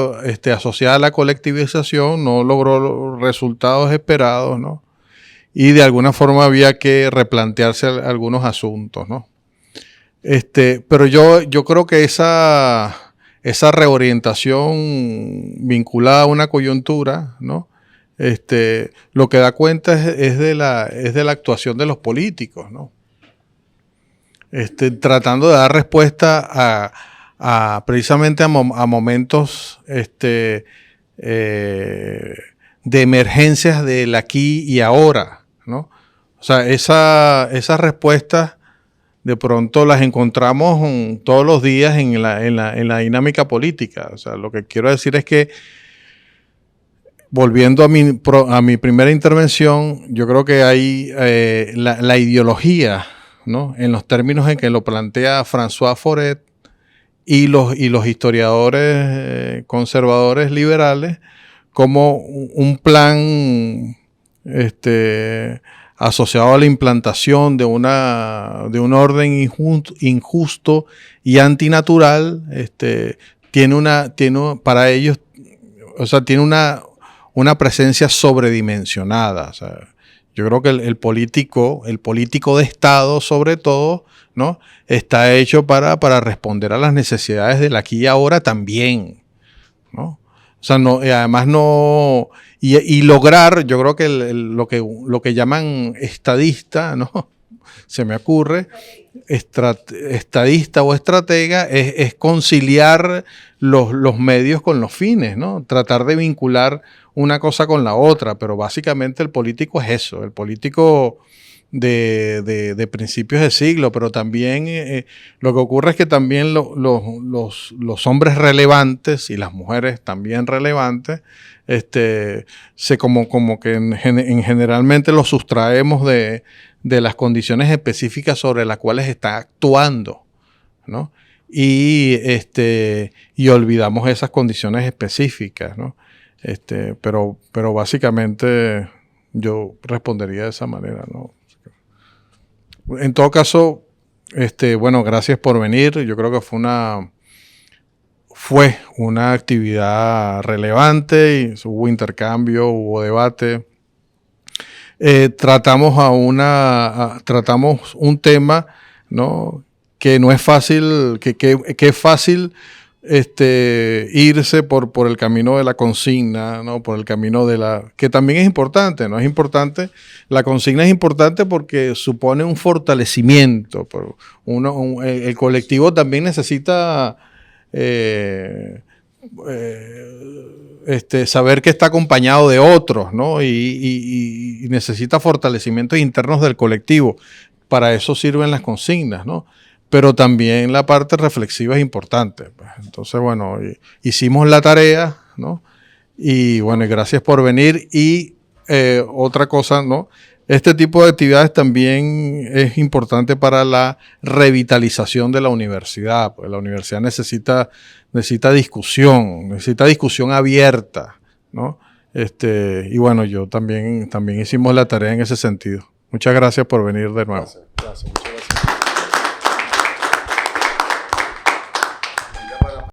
asociada a la colectivización no logró los resultados esperados, ¿no? Y de alguna forma había que replantearse algunos asuntos, ¿no? Pero yo creo que esa reorientación vinculada a una coyuntura, ¿no? Lo que da cuenta es de la actuación de los políticos, ¿no? Tratando de dar respuesta precisamente a momentos de emergencias del aquí y ahora, ¿no? O sea, esas respuestas de pronto las encontramos todos los días en la dinámica política. O sea, lo que quiero decir es que, volviendo a mi primera intervención, yo creo que hay la ideología, ¿no?, en los términos en que lo plantea François Furet y los historiadores conservadores liberales, como un plan asociado a la implantación de un orden injusto y antinatural, para ellos, o sea, tiene una presencia sobredimensionada. O sea, yo creo que el político de Estado, sobre todo, ¿no?, está hecho para responder a las necesidades del aquí y ahora también, ¿no? O sea, además no... Y lograr, yo creo que lo que llaman estadista, ¿no?, se me ocurre, estadista o estratega, es conciliar los medios con los fines, ¿no? Tratar de vincular una cosa con la otra, pero básicamente el político es eso, el político de principios de siglo, pero también lo que ocurre es que también los hombres relevantes y las mujeres también relevantes, como que generalmente los sustraemos de las condiciones específicas sobre las cuales está actuando, ¿no? Y olvidamos esas condiciones específicas, ¿no? Pero básicamente yo respondería de esa manera, ¿no? En todo caso, bueno, gracias por venir. Yo creo que fue una actividad relevante y hubo intercambio, hubo debate. Tratamos un tema, ¿no?, que no es fácil, que es fácil irse por el camino de la consigna, ¿no?, por el camino que también es importante, ¿no? Es importante, la consigna es importante porque supone un fortalecimiento. El colectivo también necesita saber que está acompañado de otros, ¿no? Y necesita fortalecimientos internos del colectivo. Para eso sirven las consignas, ¿no? Pero también la parte reflexiva es importante. Entonces, bueno, hicimos la tarea, ¿no? Y bueno, gracias por venir. Y otra cosa, ¿no? Este tipo de actividades también es importante para la revitalización de la universidad, porque la universidad necesita discusión abierta, ¿no? Y bueno, yo también hicimos la tarea en ese sentido. Muchas gracias por venir de nuevo. Gracias, muchas gracias.